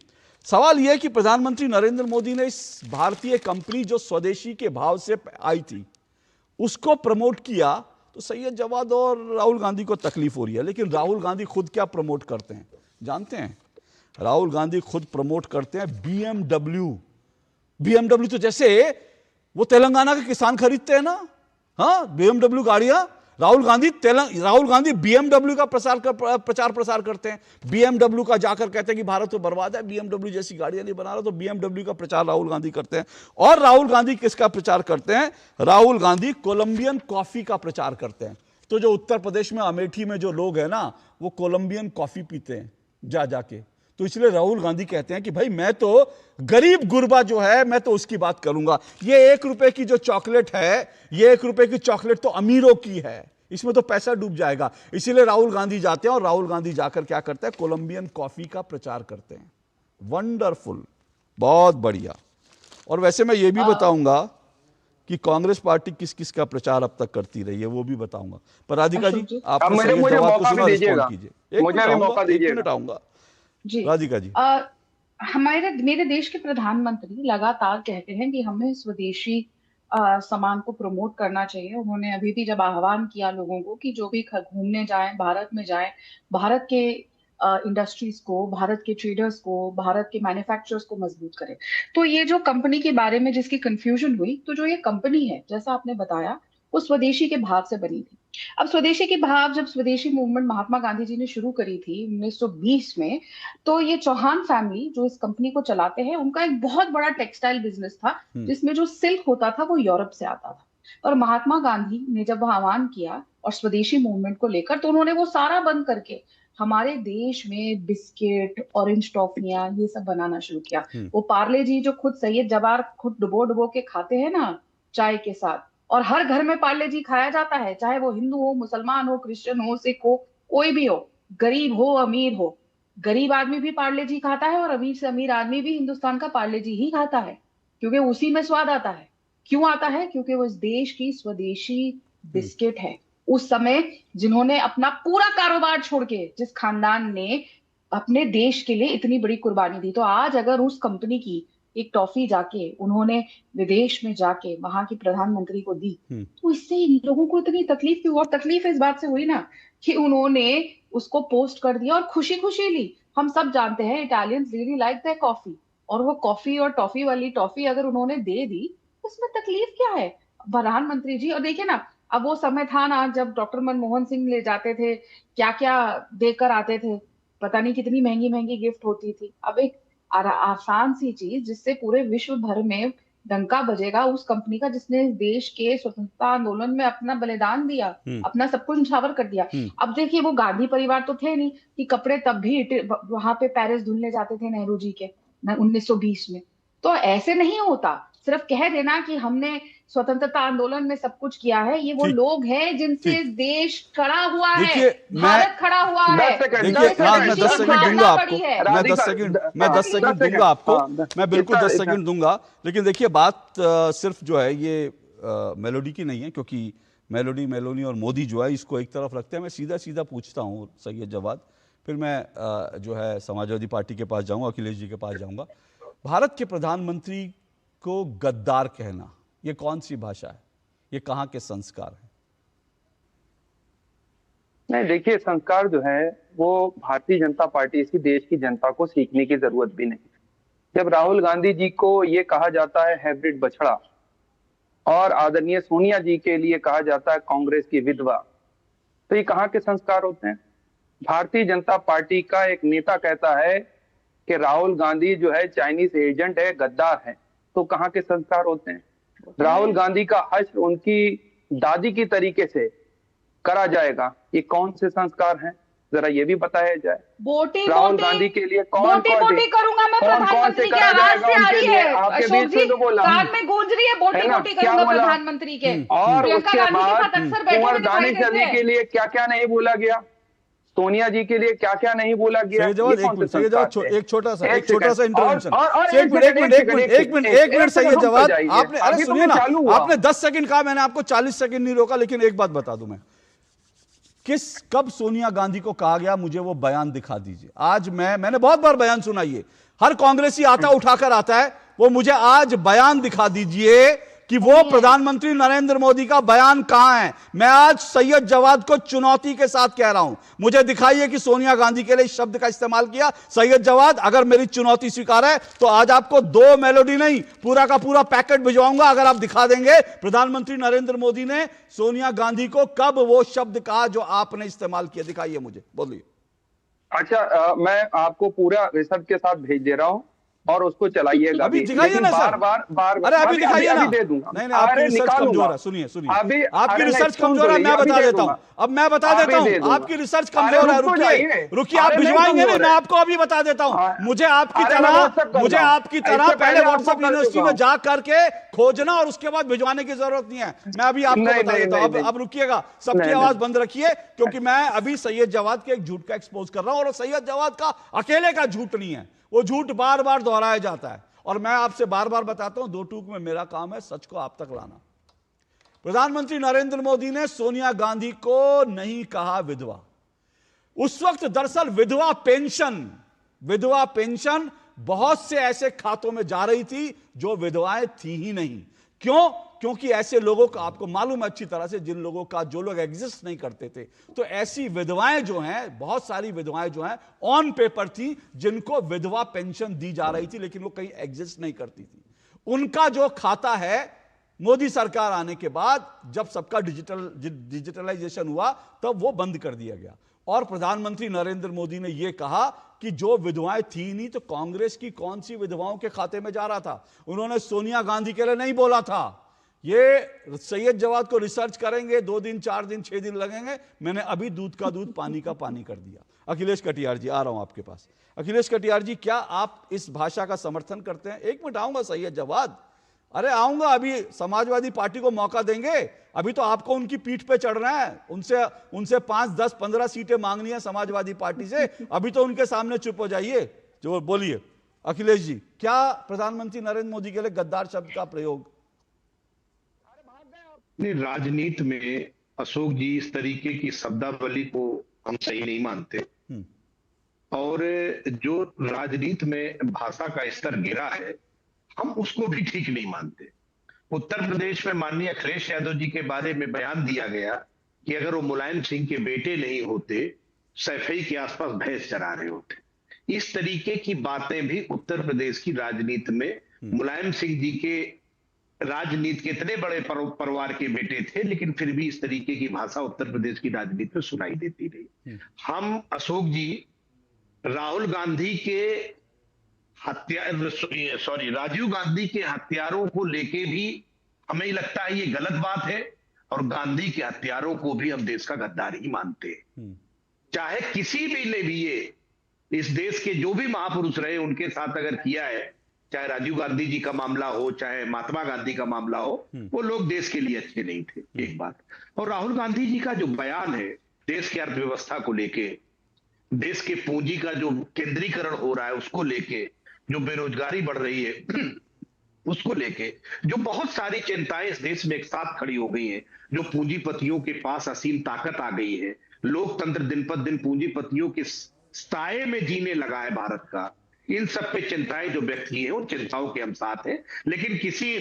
सवाल यह कि प्रधानमंत्री नरेंद्र मोदी ने इस भारतीय कंपनी जो स्वदेशी के भाव से आई थी उसको प्रमोट किया, तो सैयद जवाद और राहुल गांधी को तकलीफ हो रही है। लेकिन राहुल गांधी खुद क्या प्रमोट करते हैं जानते हैं? राहुल गांधी खुद प्रमोट करते हैं बीएमडब्ल्यू। तो जैसे वो तेलंगाना के किसान खरीदते हैं ना, हाँ, बीएमडब्ल्यू गाड़ियां। राहुल गांधी बीएमडब्ल्यू का प्रचार प्रसार करते हैं। बीएमडब्ल्यू का जाकर कहते हैं कि भारत तो बर्बाद है, बीएमडब्ल्यू जैसी गाड़ियां नहीं बना रहा, तो बीएमडब्ल्यू का प्रचार राहुल गांधी करते हैं। और राहुल गांधी किसका प्रचार करते हैं? राहुल गांधी कोलंबियन कॉफी का प्रचार करते हैं। तो जो उत्तर प्रदेश में अमेठी में जो लोग हैं ना, वो कोलंबियन कॉफी पीते हैं जाके। तो इसलिए राहुल गांधी कहते हैं कि भाई मैं तो गरीब गुरबा जो है, मैं तो उसकी बात करूंगा। ये 1 रुपए की जो चॉकलेट है, ये 1 रुपए की चॉकलेट तो अमीरों की है, इसमें तो पैसा डूब जाएगा। इसीलिए राहुल गांधी जाते हैं और राहुल गांधी जाकर क्या करते हैं? कोलंबियन कॉफी का प्रचार करते हैं। वंडरफुल, बहुत बढ़िया। और वैसे मैं ये भी बताऊंगा कि कांग्रेस पार्टी किस किस का प्रचार अब तक करती रही है, वो भी बताऊंगा। पर राधिका जी, आप मुझे मौका दीजिएगा, आऊंगा जी। राधिका जी, मेरे देश के प्रधानमंत्री लगातार कहते हैं कि हमें स्वदेशी सामान को प्रमोट करना चाहिए। उन्होंने अभी भी जब आह्वान किया लोगों को कि जो भी घूमने जाएं, भारत में जाएं, भारत के इंडस्ट्रीज को, भारत के ट्रेडर्स को, भारत के मैन्युफैक्चरर्स को मजबूत करें। तो ये जो कंपनी के बारे में जिसकी कंफ्यूजन हुई, तो जो ये कंपनी है, जैसा आपने बताया, वो स्वदेशी के भाव से बनी थी। अब स्वदेशी के भाव, जब स्वदेशी मूवमेंट महात्मा गांधी जी ने शुरू करी थी 1920 में, तो ये चौहान फैमिली जो इस कंपनी को चलाते हैं, उनका एक बहुत बड़ा टेक्सटाइल बिजनेस था, जिसमें जो सिल्क होता था वो यूरोप से आता था। और महात्मा गांधी ने जब आह्वान किया और स्वदेशी मूवमेंट को लेकर, तो उन्होंने वो सारा बंद करके हमारे देश में बिस्किट, ऑरेंज टॉफियां, ये सब बनाना शुरू किया। वो पार्ले जी जो खुद सैयद जवाद खुद डुबो के खाते हैं ना चाय के साथ, और हर घर में पार्ले जी खाया जाता है, चाहे वो हिंदू हो, मुसलमान हो, क्रिश्चियन हो, सिख हो, कोई भी हो, गरीब हो, अमीर हो, गरीब आदमी भी पार्ले जी खाता है और अमीर से अमीर आदमी भी हिंदुस्तान का पार्ले जी ही खाता है, क्योंकि उसी में स्वाद आता है। क्यों आता है? क्योंकि वो इस देश की स्वदेशी बिस्किट है। उस समय जिन्होंने अपना पूरा कारोबार छोड़ के, जिस खानदान ने अपने देश के लिए इतनी बड़ी कुर्बानी दी, तो आज अगर उस कंपनी की एक टॉफी जाके उन्होंने विदेश में जाके वहां की प्रधानमंत्री को दी, तो इससे इन लोगों को इतनी तकलीफ क्यों? और तकलीफ इस बात से हुई ना कि उन्होंने उसको पोस्ट कर दिया और खुशी खुशी ली। हम सब जानते हैं Italians really like that coffee, और वो कॉफी और टॉफी वाली टॉफी अगर उन्होंने दे दी, उसमें तकलीफ क्या है प्रधानमंत्री जी? और देखिए ना, अब वो समय था ना जब डॉक्टर मनमोहन सिंह ले जाते थे, क्या क्या देकर आते थे, पता नहीं कितनी महंगी महंगी गिफ्ट होती थी। अब एक आसान सी चीज जिससे पूरे विश्व भर में डंका बजेगा उस कंपनी का जिसने देश के स्वतंत्रता आंदोलन में अपना बलिदान दिया, अपना सब कुछ न्यौछावर कर दिया। अब देखिए, वो गांधी परिवार तो थे नहीं कि कपड़े तब भी वहां पे पेरिस धुलने जाते थे नेहरू जी के 1920 में। तो ऐसे नहीं होता सिर्फ कह देना कि हमने स्वतंत्रता आंदोलन में सब कुछ किया है। ये वो लोग हैं जिनसे देश खड़ा हुआ है, भारत खड़ा हुआ है। देखिए, मैं 10 सेकंड दूंगा आपको, मैं 10 सेकंड दूंगा आपको, मैं बिल्कुल 10 सेकंड दूंगा। लेकिन देखिए, बात सिर्फ जो है ये मेलोडी की नहीं है, क्योंकि मेलोनी और मोदी जो है इसको एक तरफ रखते हैं। मैं सीधा सीधा पूछता हूँ सैयद जवाद, फिर मैं जो है समाजवादी पार्टी के पास जाऊंगा, अखिलेश जी के पास जाऊंगा। भारत के प्रधानमंत्री को गद्दार कहना, ये कौन सी भाषा है? ये कहां के संस्कार हैं? नहीं, देखिए, संस्कार जो है वो भारतीय जनता पार्टी, इसी देश की जनता को सीखने की जरूरत भी नहीं। जब राहुल गांधी जी को ये कहा जाता है हाइब्रिड बछड़ा, और आदरणीय सोनिया जी के लिए कहा जाता है कांग्रेस की विधवा, तो ये कहां के संस्कार होते हैं? भारतीय जनता पार्टी का एक नेता कहता है कि राहुल गांधी जो है चाइनीज एजेंट है, गद्दार है, तो कहां के संस्कार होते हैं? राहुल गांधी का हश्र उनकी दादी की तरीके से करा जाएगा, ये कौन से संस्कार हैं? जरा ये भी बताया जाए। राहुल गांधी के लिए कौन करूंगा मैं प्रधानमंत्री की आवाज से आ रही है, अशोक जी कान में गूंज रही है, बोटी करूंगा प्रधानमंत्री के। और उसके बाद कुंवर दानिश अली के लिए क्या क्या नहीं बोला गया, सोनिया जी के लिए क्या क्या नहीं बोला गया। एक छोटा सा इंटरवेंशन, एक मिनट सैयद जवाद, आपने, अरे सुनिए ना, आपने 10 सेकंड कहा, मैंने आपको 40 सेकंड नहीं रोका। लेकिन एक बात बता दूं मैं, कब सोनिया गांधी को कहा गया मुझे वो बयान दिखा दीजिए? आज मैंने बहुत बार बयान सुना, ये हर कांग्रेसी आता उठाकर आता है, वो मुझे आज बयान दिखा दीजिए कि वो प्रधानमंत्री नरेंद्र मोदी का बयान कहां है। मैं आज सैयद जवाद को चुनौती के साथ कह रहा हूं, मुझे दिखाइए कि सोनिया गांधी के लिए इस शब्द का इस्तेमाल किया। सैयद जवाद, अगर मेरी चुनौती स्वीकार है तो आज आपको 2 मेलोडी नहीं, पूरा का पूरा पैकेट भिजवाऊंगा अगर आप दिखा देंगे प्रधानमंत्री नरेंद्र मोदी ने सोनिया गांधी को कब वो शब्द कहा जो आपने इस्तेमाल किया। दिखाइए मुझे, बोलिए। अच्छा, मैं आपको पूरा रिसर्च के साथ भेज दे रहा हूं और उसको चलाइएगा। अभी दिखाइए ना सर, बार अरे अभी दिखाइए ना। दे दूंगा। नहीं, आपकी रिसर्च कमजोर है। सुनिए, आपकी रिसर्च कमजोर है, मैं बता देता हूं। अब मैं बता देता हूं, आपकी रिसर्च कमजोर है। रुकिए, आप भिजवाएंगे नहीं, मैं आपको अभी बता देता हूं। मुझे आपकी तरह पहले व्हाट्सएप यूनिवर्सिटी में जा करके खोजना और उसके बाद भिजवाने की जरूरत नहीं है। मैं अभी आपको बता देता हूं। अब रुकिएगा, सबकी आवाज बंद रखिए, क्योंकि मैं अभी सैयद जवाद के एक झूठ का एक्सपोज कर रहा हूं, और सैयद जवाद का अकेले का झूठ नहीं है, वो झूठ बार बार दोहराया जाता है। और मैं आपसे बार बार बताता हूं, 2 टूक में मेरा काम है सच को आप तक लाना। प्रधानमंत्री नरेंद्र मोदी ने सोनिया गांधी को नहीं कहा विधवा। उस वक्त दरअसल विधवा पेंशन बहुत से ऐसे खातों में जा रही थी जो विधवाएं थी ही नहीं। क्यों? क्योंकि ऐसे लोगों का, आपको मालूम है अच्छी तरह से, जो लोग एग्जिस्ट नहीं करते थे, तो ऐसी विधवाएं जो हैं, बहुत सारी विधवाएं जो हैं ऑन पेपर थी, जिनको विधवा पेंशन दी जा रही थी, लेकिन वो कहीं एग्जिस्ट नहीं करती थी। उनका जो खाता है मोदी सरकार आने के बाद, जब सबका डिजिटलाइजेशन हुआ, तब वो बंद कर दिया गया। और प्रधानमंत्री नरेंद्र मोदी ने यह कहा कि जो विधवाएं थी नहीं, तो कांग्रेस की कौन सी विधवाओं के खाते में जा रहा था। उन्होंने सोनिया गांधी के लिए नहीं बोला था। ये सैयद जवाद को रिसर्च करेंगे, 2 दिन 4 दिन 6 दिन लगेंगे। मैंने अभी दूध का दूध पानी का पानी कर दिया। अखिलेश कटियार जी, आ रहा हूं आपके पास। अखिलेश कटियार जी, क्या आप इस भाषा का समर्थन करते हैं? 1 मिनट आऊंगा सैयद जवाद, अरे आऊंगा, अभी समाजवादी पार्टी को मौका देंगे, अभी तो आपको उनकी पीठ पे चढ़ना है, उनसे 5, 10, 15 सीटें मांगनी है समाजवादी पार्टी से, अभी तो उनके सामने चुप हो जाइए। जो बोलिए अखिलेश जी, क्या प्रधानमंत्री नरेंद्र मोदी के लिए गद्दार शब्द का प्रयोग? राजनीति में अशोक जी इस तरीके की शब्दावली को हम सही नहीं मानते, और जो राजनीति में भाषा का स्तर गिरा है हम उसको भी ठीक नहीं मानते। उत्तर प्रदेश में माननीय अखिलेश यादव जी के बारे में बयान दिया गया कि अगर वो मुलायम सिंह के बेटे नहीं होते, सैफई के आसपास भैंस चरा रहे होते। इस तरीके की बातें भी उत्तर प्रदेश की राजनीति में, मुलायम सिंह जी के राजनीति के इतने बड़े परिवार के बेटे थे, लेकिन फिर भी इस तरीके की भाषा उत्तर प्रदेश की राजनीति में सुनाई देती रही। हम अशोक जी राहुल गांधी के राजीव गांधी के हत्यारों को लेके भी हमें लगता है ये गलत बात है, और गांधी के हत्यारों को भी हम देश का गद्दार ही मानते हैं। चाहे किसी भी ने भी ये इस देश के जो भी महापुरुष रहे उनके साथ अगर किया है, चाहे राजीव गांधी जी का मामला हो, चाहे महात्मा गांधी का मामला हो, वो लोग देश के लिए अच्छे नहीं थे, एक बात। और राहुल गांधी जी का जो बयान है देश की अर्थव्यवस्था को लेके, देश के पूंजी का जो केंद्रीकरण हो रहा है उसको लेके, जो बेरोजगारी बढ़ रही है उसको लेके, जो बहुत सारी चिंताएं इस देश में एक साथ खड़ी हो गई हैं, जो पूंजीपतियों के पास असीम ताकत आ गई है, लोकतंत्र दिन पर दिन पूंजीपतियों के साए में जीने लगा है भारत का, इन सब पे चिंताएं जो व्यक्त की है उन चिंताओं के हम साथ हैं। लेकिन किसी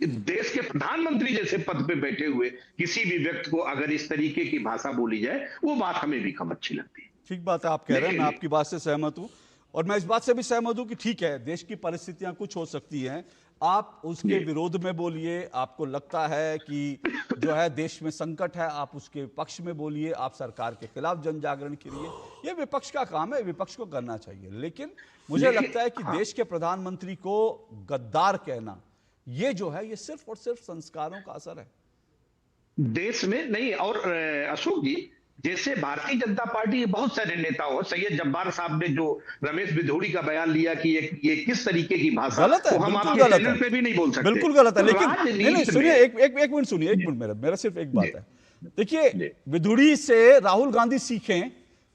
देश के प्रधानमंत्री जैसे पद पे बैठे हुए किसी भी व्यक्ति को अगर इस तरीके की भाषा बोली जाए, वो बात हमें भी कम अच्छी लगती है। ठीक बात है, आप कह रहे हैं, मैं आपकी बात से सहमत हूं, और मैं इस बात से भी सहमत हूं कि ठीक है, देश की परिस्थितियां कुछ हो सकती हैं, आप उसके विरोध में बोलिए, आपको लगता है कि जो है देश में संकट है, आप उसके पक्ष में बोलिए, आप सरकार के खिलाफ जन जागरण करिए, ये विपक्ष का काम है, विपक्ष को करना चाहिए। लेकिन मुझे लगता है कि देश के प्रधानमंत्री को गद्दार कहना, ये जो है ये सिर्फ और सिर्फ संस्कारों का असर है देश में नहीं। और अशोक जी, जैसे भारतीय जनता पार्टी के बहुत सारे नेता हो, सैयद जब्बार साहब ने जो रमेश बिधोड़ी का बयान लिया कि ये किस तरीके की भाषा, गलत है, तो हम आपके चैनल पे भी नहीं बोल सकते, बिल्कुल गलत है। लेकिन नहीं सुनिए, एक मिनट सुनिए, एक मिनट, मेरा सिर्फ एक बात है। देखिए, बिधोड़ी से राहुल गांधी सीखें,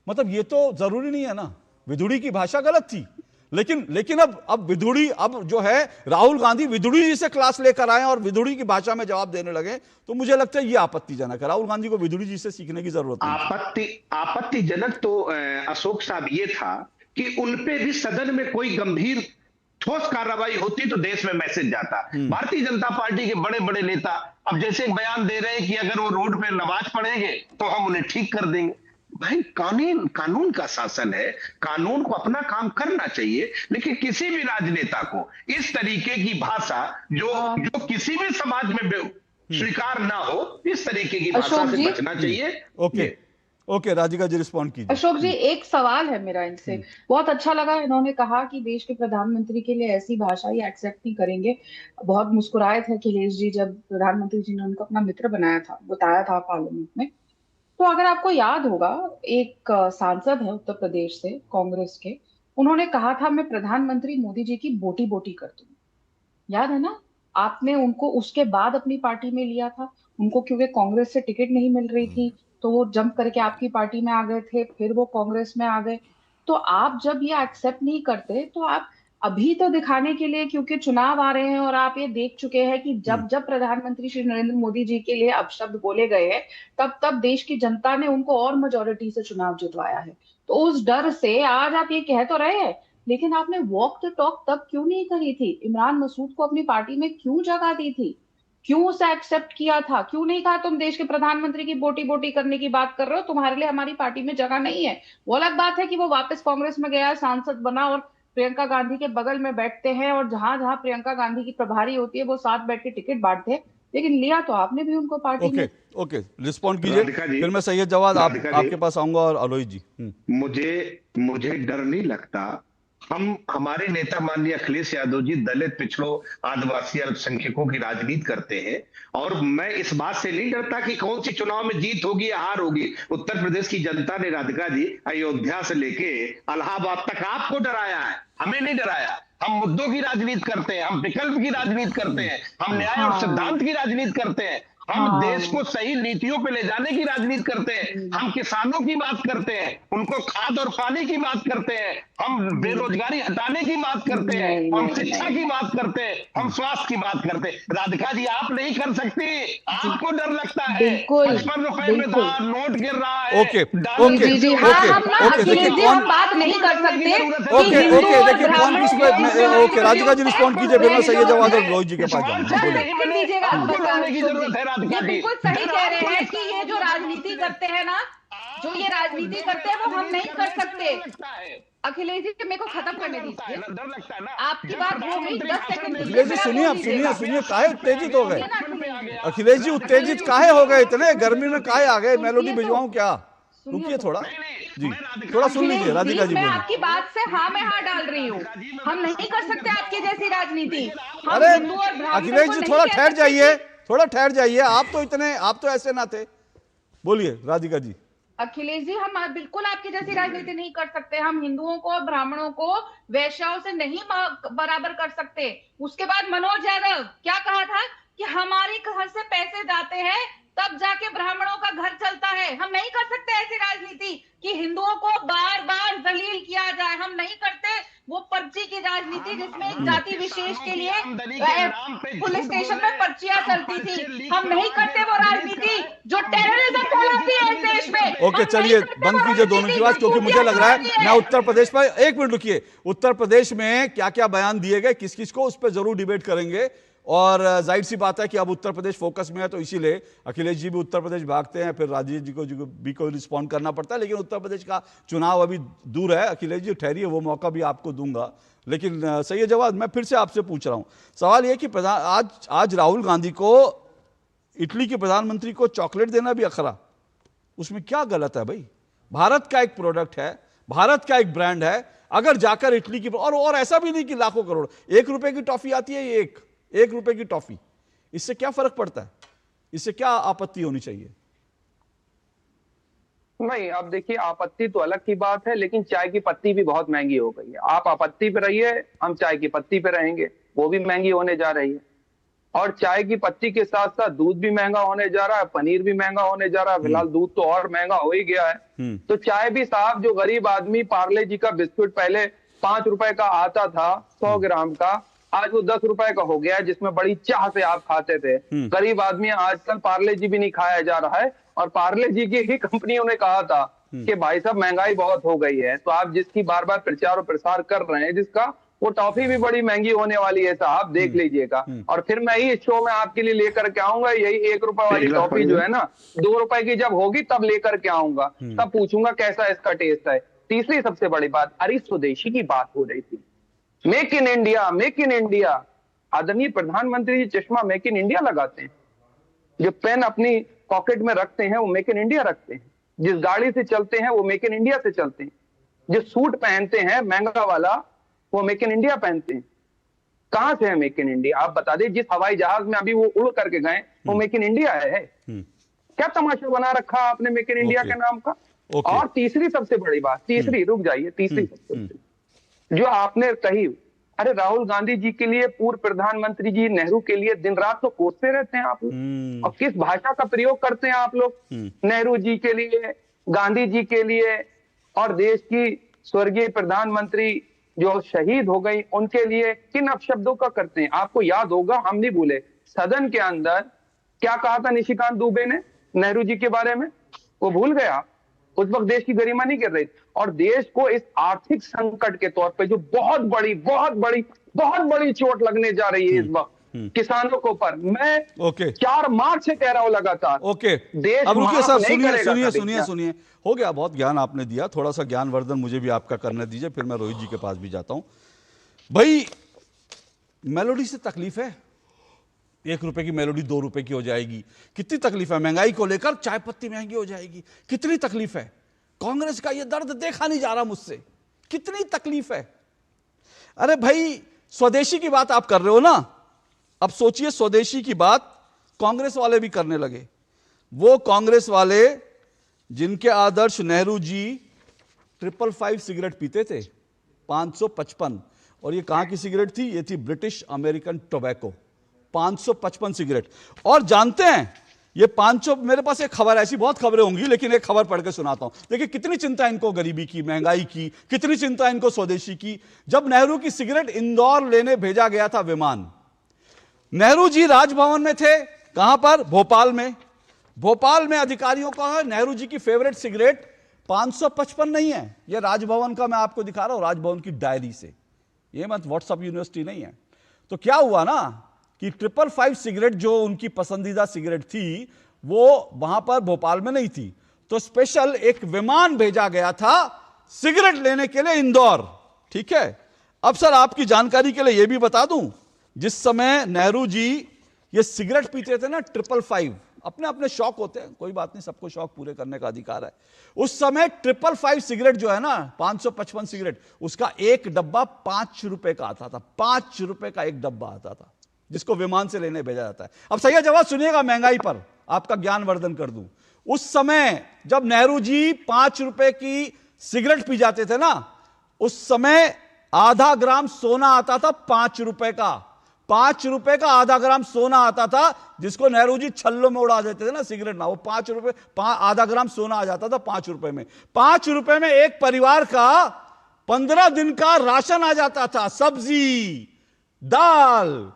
मतलब ये तो जरूरी नहीं है ना, बिधोड़ी की भाषा गलत थी, लेकिन अब विधुड़ी, अब जो है राहुल गांधी विधुड़ी जी से क्लास लेकर आए और विधुड़ी की भाषा में जवाब देने लगे, तो मुझे लगता है ये आपत्तिजनक है। राहुल गांधी को विधुड़ी जी से सीखने की जरूरत नहीं। आपत्तिजनक तो अशोक साहब ये था कि उनपे भी सदन में कोई गंभीर ठोस कार्रवाई होती तो देश में मैसेज जाता। भारतीय जनता पार्टी के बड़े बड़े नेता अब जैसे एक बयान दे रहे हैं कि अगर वो रोड पे नमाज पढ़ेंगे तो हम उन्हें ठीक कर देंगे। भाई, कानून का शासन है, कानून को अपना काम करना चाहिए, लेकिन किसी भी राजनेता को इस तरीके की भाषा जो किसी भी समाज में स्वीकार ना हो, इस तरीके की भाषा से बचना चाहिए। ओके, राधिका जी रिस्पॉन्ड कीजिए। अशोक जी, एक सवाल है मेरा इनसे। बहुत अच्छा लगा इन्होंने कहा कि देश के प्रधानमंत्री के लिए ऐसी भाषा ये एक्सेप्ट नहीं करेंगे। बहुत मुस्कुराए थे अखिलेश जी जब प्रधानमंत्री जी ने उनको अपना मित्र बनाया था, बताया था पार्लियामेंट में। तो अगर आपको याद होगा, एक सांसद है उत्तर प्रदेश से कांग्रेस के, उन्होंने कहा था मैं प्रधानमंत्री मोदी जी की बोटी बोटी कर दूं। याद है ना? आपने उनको उसके बाद अपनी पार्टी में लिया था। उनको क्योंकि कांग्रेस से टिकट नहीं मिल रही थी तो वो जंप करके आपकी पार्टी में आ गए थे, फिर वो कांग्रेस में आ गए। तो आप जब ये एक्सेप्ट नहीं करते तो आप अभी तो दिखाने के लिए, क्योंकि चुनाव आ रहे हैं और आप ये देख चुके हैं कि जब जब प्रधानमंत्री श्री नरेंद्र मोदी जी के लिए अपशब्द बोले गए हैं, तब देश की जनता ने उनको और मेजोरिटी से चुनाव जितवाया है। तो उस डर से आज आप ये कह तो रहे हैं, लेकिन आपने वॉक द टॉक तब क्यों नहीं करी थी? इमरान मसूद को अपनी पार्टी में क्यों जगह दी थी? क्यों उसे एक्सेप्ट किया था? क्यों नहीं कहा तुम देश के प्रधानमंत्री की बोटी बोटी करने की बात कर रहे हो, तुम्हारे लिए हमारी पार्टी में जगह नहीं है? वो अलग बात है कि वो वापस कांग्रेस में गया, सांसद बना और प्रियंका गांधी के बगल में बैठते हैं और जहां जहां प्रियंका गांधी की प्रभारी होती है वो साथ बैठ के टिकट बांटते हैं, लेकिन लिया तो आपने भी उनको पार्टी में। ओके, रिस्पॉन्ड कीजिए, फिर मैं सैयद जवाद आपके पास आऊंगा और अलोई जी। मुझे डर नहीं लगता। हमारे नेता माननीय अखिलेश यादव जी दलित, पिछड़ों, आदिवासी, अल्पसंख्यकों की राजनीति करते हैं, और मैं इस बात से नहीं डरता कि कौन सी चुनाव में जीत होगी या हार होगी। उत्तर प्रदेश की जनता ने, राधिका जी, अयोध्या से लेके इलाहाबाद तक आपको डराया है, हमें नहीं डराया। हम मुद्दों की राजनीति करते हैं, हम विकल्प की राजनीति करते हैं, हम न्याय और सिद्धांत की राजनीति करते हैं, हम देश को सही नीतियों पे ले जाने की राजनीति करते हैं, हम किसानों की बात करते हैं, उनको खाद और पानी की बात करते हैं, हम बेरोजगारी हटाने की बात करते हैं, हम शिक्षा की बात करते हैं, हम स्वास्थ्य की बात करते हैं। राधिका जी आप नहीं कर सकती, आपको डर लगता है। 55 रुपए में नोट गिर रहा है। ओके हम बात नहीं कर सकते। ओके देखिए कौन किस पे। ओके राधिका जी रिस्पॉन्ड कीजिए, फिर मैं सैयद जवाद और रोहित जी के पास जाऊंगा। जरूरत है राधिका जी। बिल्कुल सही कह रहे हैं कि ये जो राजनीति करते हैं ना, जो ये राजनीति करते हैं वो हम नहीं कर सकते। अखिलेश जी मेरे को खत्म करने दीजिए, आपकी बात हो गई 10 सेकंड। अखिलेश जी सुनिए, आप सुनिए काहे उत्तेजित हो गए? अखिलेश जी उत्तेजित काहे हो गए? इतने गर्मी में काहे आ गए? मेलोडी भिजवाऊं क्या? रुकिए थोड़ा जी, थोड़ा सुन लीजिए राधिका जी। मैं आपकी बात से हाँ में हाँ डाल रही हूँ, हम नहीं कर सकते आपकी जैसी राजनीति। अरे अखिलेश जी थोड़ा ठहर जाइए, थोड़ा ठहर जाइए। आप तो ऐसे ना थे। बोलिए राधिका जी। अखिलेश जी हम बिल्कुल आपकी जैसी राजनीति नहीं कर सकते। हम हिंदुओं को, ब्राह्मणों को वैश्याओं से नहीं बराबर कर सकते। उसके बाद मनोज यादव क्या कहा था कि हमारे घर से पैसे जाते हैं तब जाके ब्राह्मणों का घर चलता है। हम नहीं कर सकते ऐसी राजनीति कि हिंदुओं को बार बार दलील किया जाए। हम नहीं करते वो पर्ची की राजनीति जिसमें एक जाति विशेष के लिए पुलिस स्टेशन में पर्चियां चलती थी। हम नहीं करते वो राजनीति जो टेररिज्म फैलाती है इस देश में। ओके चलिए बंद कीजिए दोनों की बात, क्योंकि मुझे लग रहा है मैं उत्तर प्रदेश पर, एक मिनट रुकिए, उत्तर प्रदेश में क्या क्या बयान दिए गए किस किस को, उस पर जरूर डिबेट करेंगे। और जाहिर सी बात है कि अब उत्तर प्रदेश फोकस में है, तो इसीलिए अखिलेश जी भी उत्तर प्रदेश भागते हैं, फिर राजीव जी को भी कोई रिस्पॉन्ड करना पड़ता है। लेकिन उत्तर प्रदेश का चुनाव अभी दूर है। अखिलेश जी ठहरिए, वो मौका भी आपको दूंगा। लेकिन सही जवाब मैं फिर से आपसे पूछ रहा हूं। सवाल यह कि आज राहुल गांधी को, इटली के प्रधानमंत्री को चॉकलेट देना भी अखरा, उसमें क्या गलत है भाई? भारत का एक प्रोडक्ट है, भारत का एक ब्रांड है। अगर जाकर इटली की, और ऐसा भी नहीं कि लाखों करोड़, 1 रुपए की टॉफी आती है, ये 1 रुपए की टॉफी, इससे क्या फर्क पड़ता है? इससे क्या आपत्ति होनी चाहिए? नहीं, अब देखिए आपत्ति तो अलग की बात है, लेकिन चाय की पत्ती भी बहुत महंगी हो गई है। आप आपत्ति पे रहिए, हम चाय की पत्ती पे रहेंगे, वो भी महंगी होने जा रही है। और चाय की पत्ती के साथ साथ दूध भी महंगा होने जा रहा है, पनीर भी महंगा होने जा रहा है। फिलहाल दूध तो और महंगा हो ही गया है। तो चाय भी साहब, जो गरीब आदमी पार्ले जी का बिस्कुट पहले 5 रुपए का आता था 100 ग्राम का, आज वो 10 रुपए का हो गया है, जिसमें बड़ी चाह से आप खाते थे। गरीब आदमी आजकल पार्ले जी भी नहीं खाया जा रहा है। और पार्ले जी की ही कंपनियों ने कहा था कि भाई साहब महंगाई बहुत हो गई है, तो आप जिसकी बार बार प्रचार और प्रसार कर रहे हैं, जिसका वो टॉफी भी बड़ी महंगी होने वाली है साहब, देख लीजिएगा। और फिर मैं ही इस शो में आपके लिए लेकर के आऊंगा यही 1 रुपए वाली टॉफी जो है ना, 2 रुपए की जब होगी तब लेकर के आऊंगा, तब पूछूंगा कैसा इसका टेस्ट है। तीसरी सबसे बड़ी बात, अरे स्वदेशी की बात हो रही थी, make in India, make in India. आदरणीय प्रधानमंत्री जी चश्मा मेक इन इंडिया लगाते हैं, जो पेन अपनी पॉकेट में रखते हैं वो मेक इन इंडिया रखते हैं, जिस गाड़ी से चलते हैं वो मेक इन इंडिया से चलते हैं, जो सूट पहनते हैं महंगा वाला वो मेक इन इंडिया पहनते हैं। कहां से है मेक इन इंडिया? आप बता दें। जिस हवाई जहाज में अभी वो उड़ करके गए वो मेक इन इंडिया है। क्या तमाशा बना रखा आपने मेक इन इंडिया के नाम का? और तीसरी सबसे बड़ी बात, तीसरी, रुक जाइए, तीसरी सबसे जो आपने कही, अरे राहुल गांधी जी के लिए, पूर्व प्रधानमंत्री जी नेहरू के लिए दिन रात तो कोसते रहते हैं आप लोग। और किस भाषा का प्रयोग करते हैं आप लोग नेहरू जी के लिए, गांधी जी के लिए, और देश की स्वर्गीय प्रधानमंत्री जो शहीद हो गई उनके लिए किन अपशब्दों का करते हैं? आपको याद होगा, हम नहीं भूले, सदन के अंदर क्या कहा था निशिकांत दुबे ने नेहरू जी के बारे में, वो भूल गया? उस वक्त देश की गरिमा नहीं कर रही थी। और देश को इस आर्थिक संकट के तौर पे जो बहुत बड़ी चोट लगने जा रही है इस वक्त किसानों को पर, मैं 4 मार्च से कह रहा हूं लगातार। देश अब रुकिए सर, सुनिए, हो गया, बहुत ज्ञान आपने दिया, थोड़ा सा ज्ञानवर्धन मुझे भी आपका करने दीजिए, फिर मैं रोहित जी के पास भी जाता हूं। भाई मेलोडी से तकलीफ है, 1 रुपए की मेलोडी 2 रुपए की हो जाएगी, कितनी तकलीफ है? महंगाई को लेकर चाय पत्ती महंगी हो जाएगी, कितनी तकलीफ है? कांग्रेस का ये दर्द देखा नहीं जा रहा मुझसे, कितनी तकलीफ है। अरे भाई स्वदेशी की बात आप कर रहे हो ना, अब सोचिए स्वदेशी की बात कांग्रेस वाले भी करने लगे। वो कांग्रेस वाले जिनके आदर्श नेहरू जी 555 सिगरेट पीते थे, 555, और ये कहां की सिगरेट थी? ये थी ब्रिटिश अमेरिकन टोबैको, 555 सिगरेट। और जानते हैं ये 500, मेरे पास एक खबर, ऐसी बहुत खबरें होंगी लेकिन एक खबर पढ़ के सुनाता हूं। देखिए कितनी चिंता इनको गरीबी की, महंगाई की, कितनी चिंता इनको स्वदेशी की। जब नेहरू की सिगरेट इंदौर लेने भेजा गया था विमान, नेहरू जी राजभवन में थे। कहां पर? भोपाल में। भोपाल में अधिकारियों का है नेहरू जी की फेवरेट सिगरेट 555 नहीं है, यह राजभवन का मैं आपको दिखा रहा हूं, राजभवन की डायरी से, यह मत व्हाट्सएप यूनिवर्सिटी नहीं है। तो क्या हुआ ना कि 555 सिगरेट जो उनकी पसंदीदा सिगरेट थी वो वहां पर भोपाल में नहीं थी, तो स्पेशल एक विमान भेजा गया था सिगरेट लेने के लिए इंदौर। ठीक है, अब सर आपकी जानकारी के लिए यह भी बता दूं, जिस समय नेहरू जी ये सिगरेट पीते थे ना 555, अपने अपने शौक होते हैं, कोई बात नहीं, सबको शौक पूरे करने का अधिकार है। उस समय 555 सिगरेट जो है ना, 555 सिगरेट, उसका एक डब्बा 5 रुपए का आता था, 5 रुपए का एक डब्बा आता था, जिसको विमान से लेने भेजा जाता है। अब सही जवाब सुनिएगा, महंगाई पर आपका ज्ञानवर्धन कर दूं। उस समय जब नेहरू जी 5 रुपए की सिगरेट पी जाते थे ना, उस समय आधा ग्राम सोना आता था 5 रुपए का, 5 रुपए का आधा ग्राम सोना आता था, जिसको नेहरू जी छल्लों में उड़ा देते थे ना सिगरेट ना, वो 5 रुपए आधा ग्राम सोना आ जाता था 5 रुपए में। 5 रुपए में एक परिवार का 15 दिन का राशन आ जाता था, सब्जी, दाल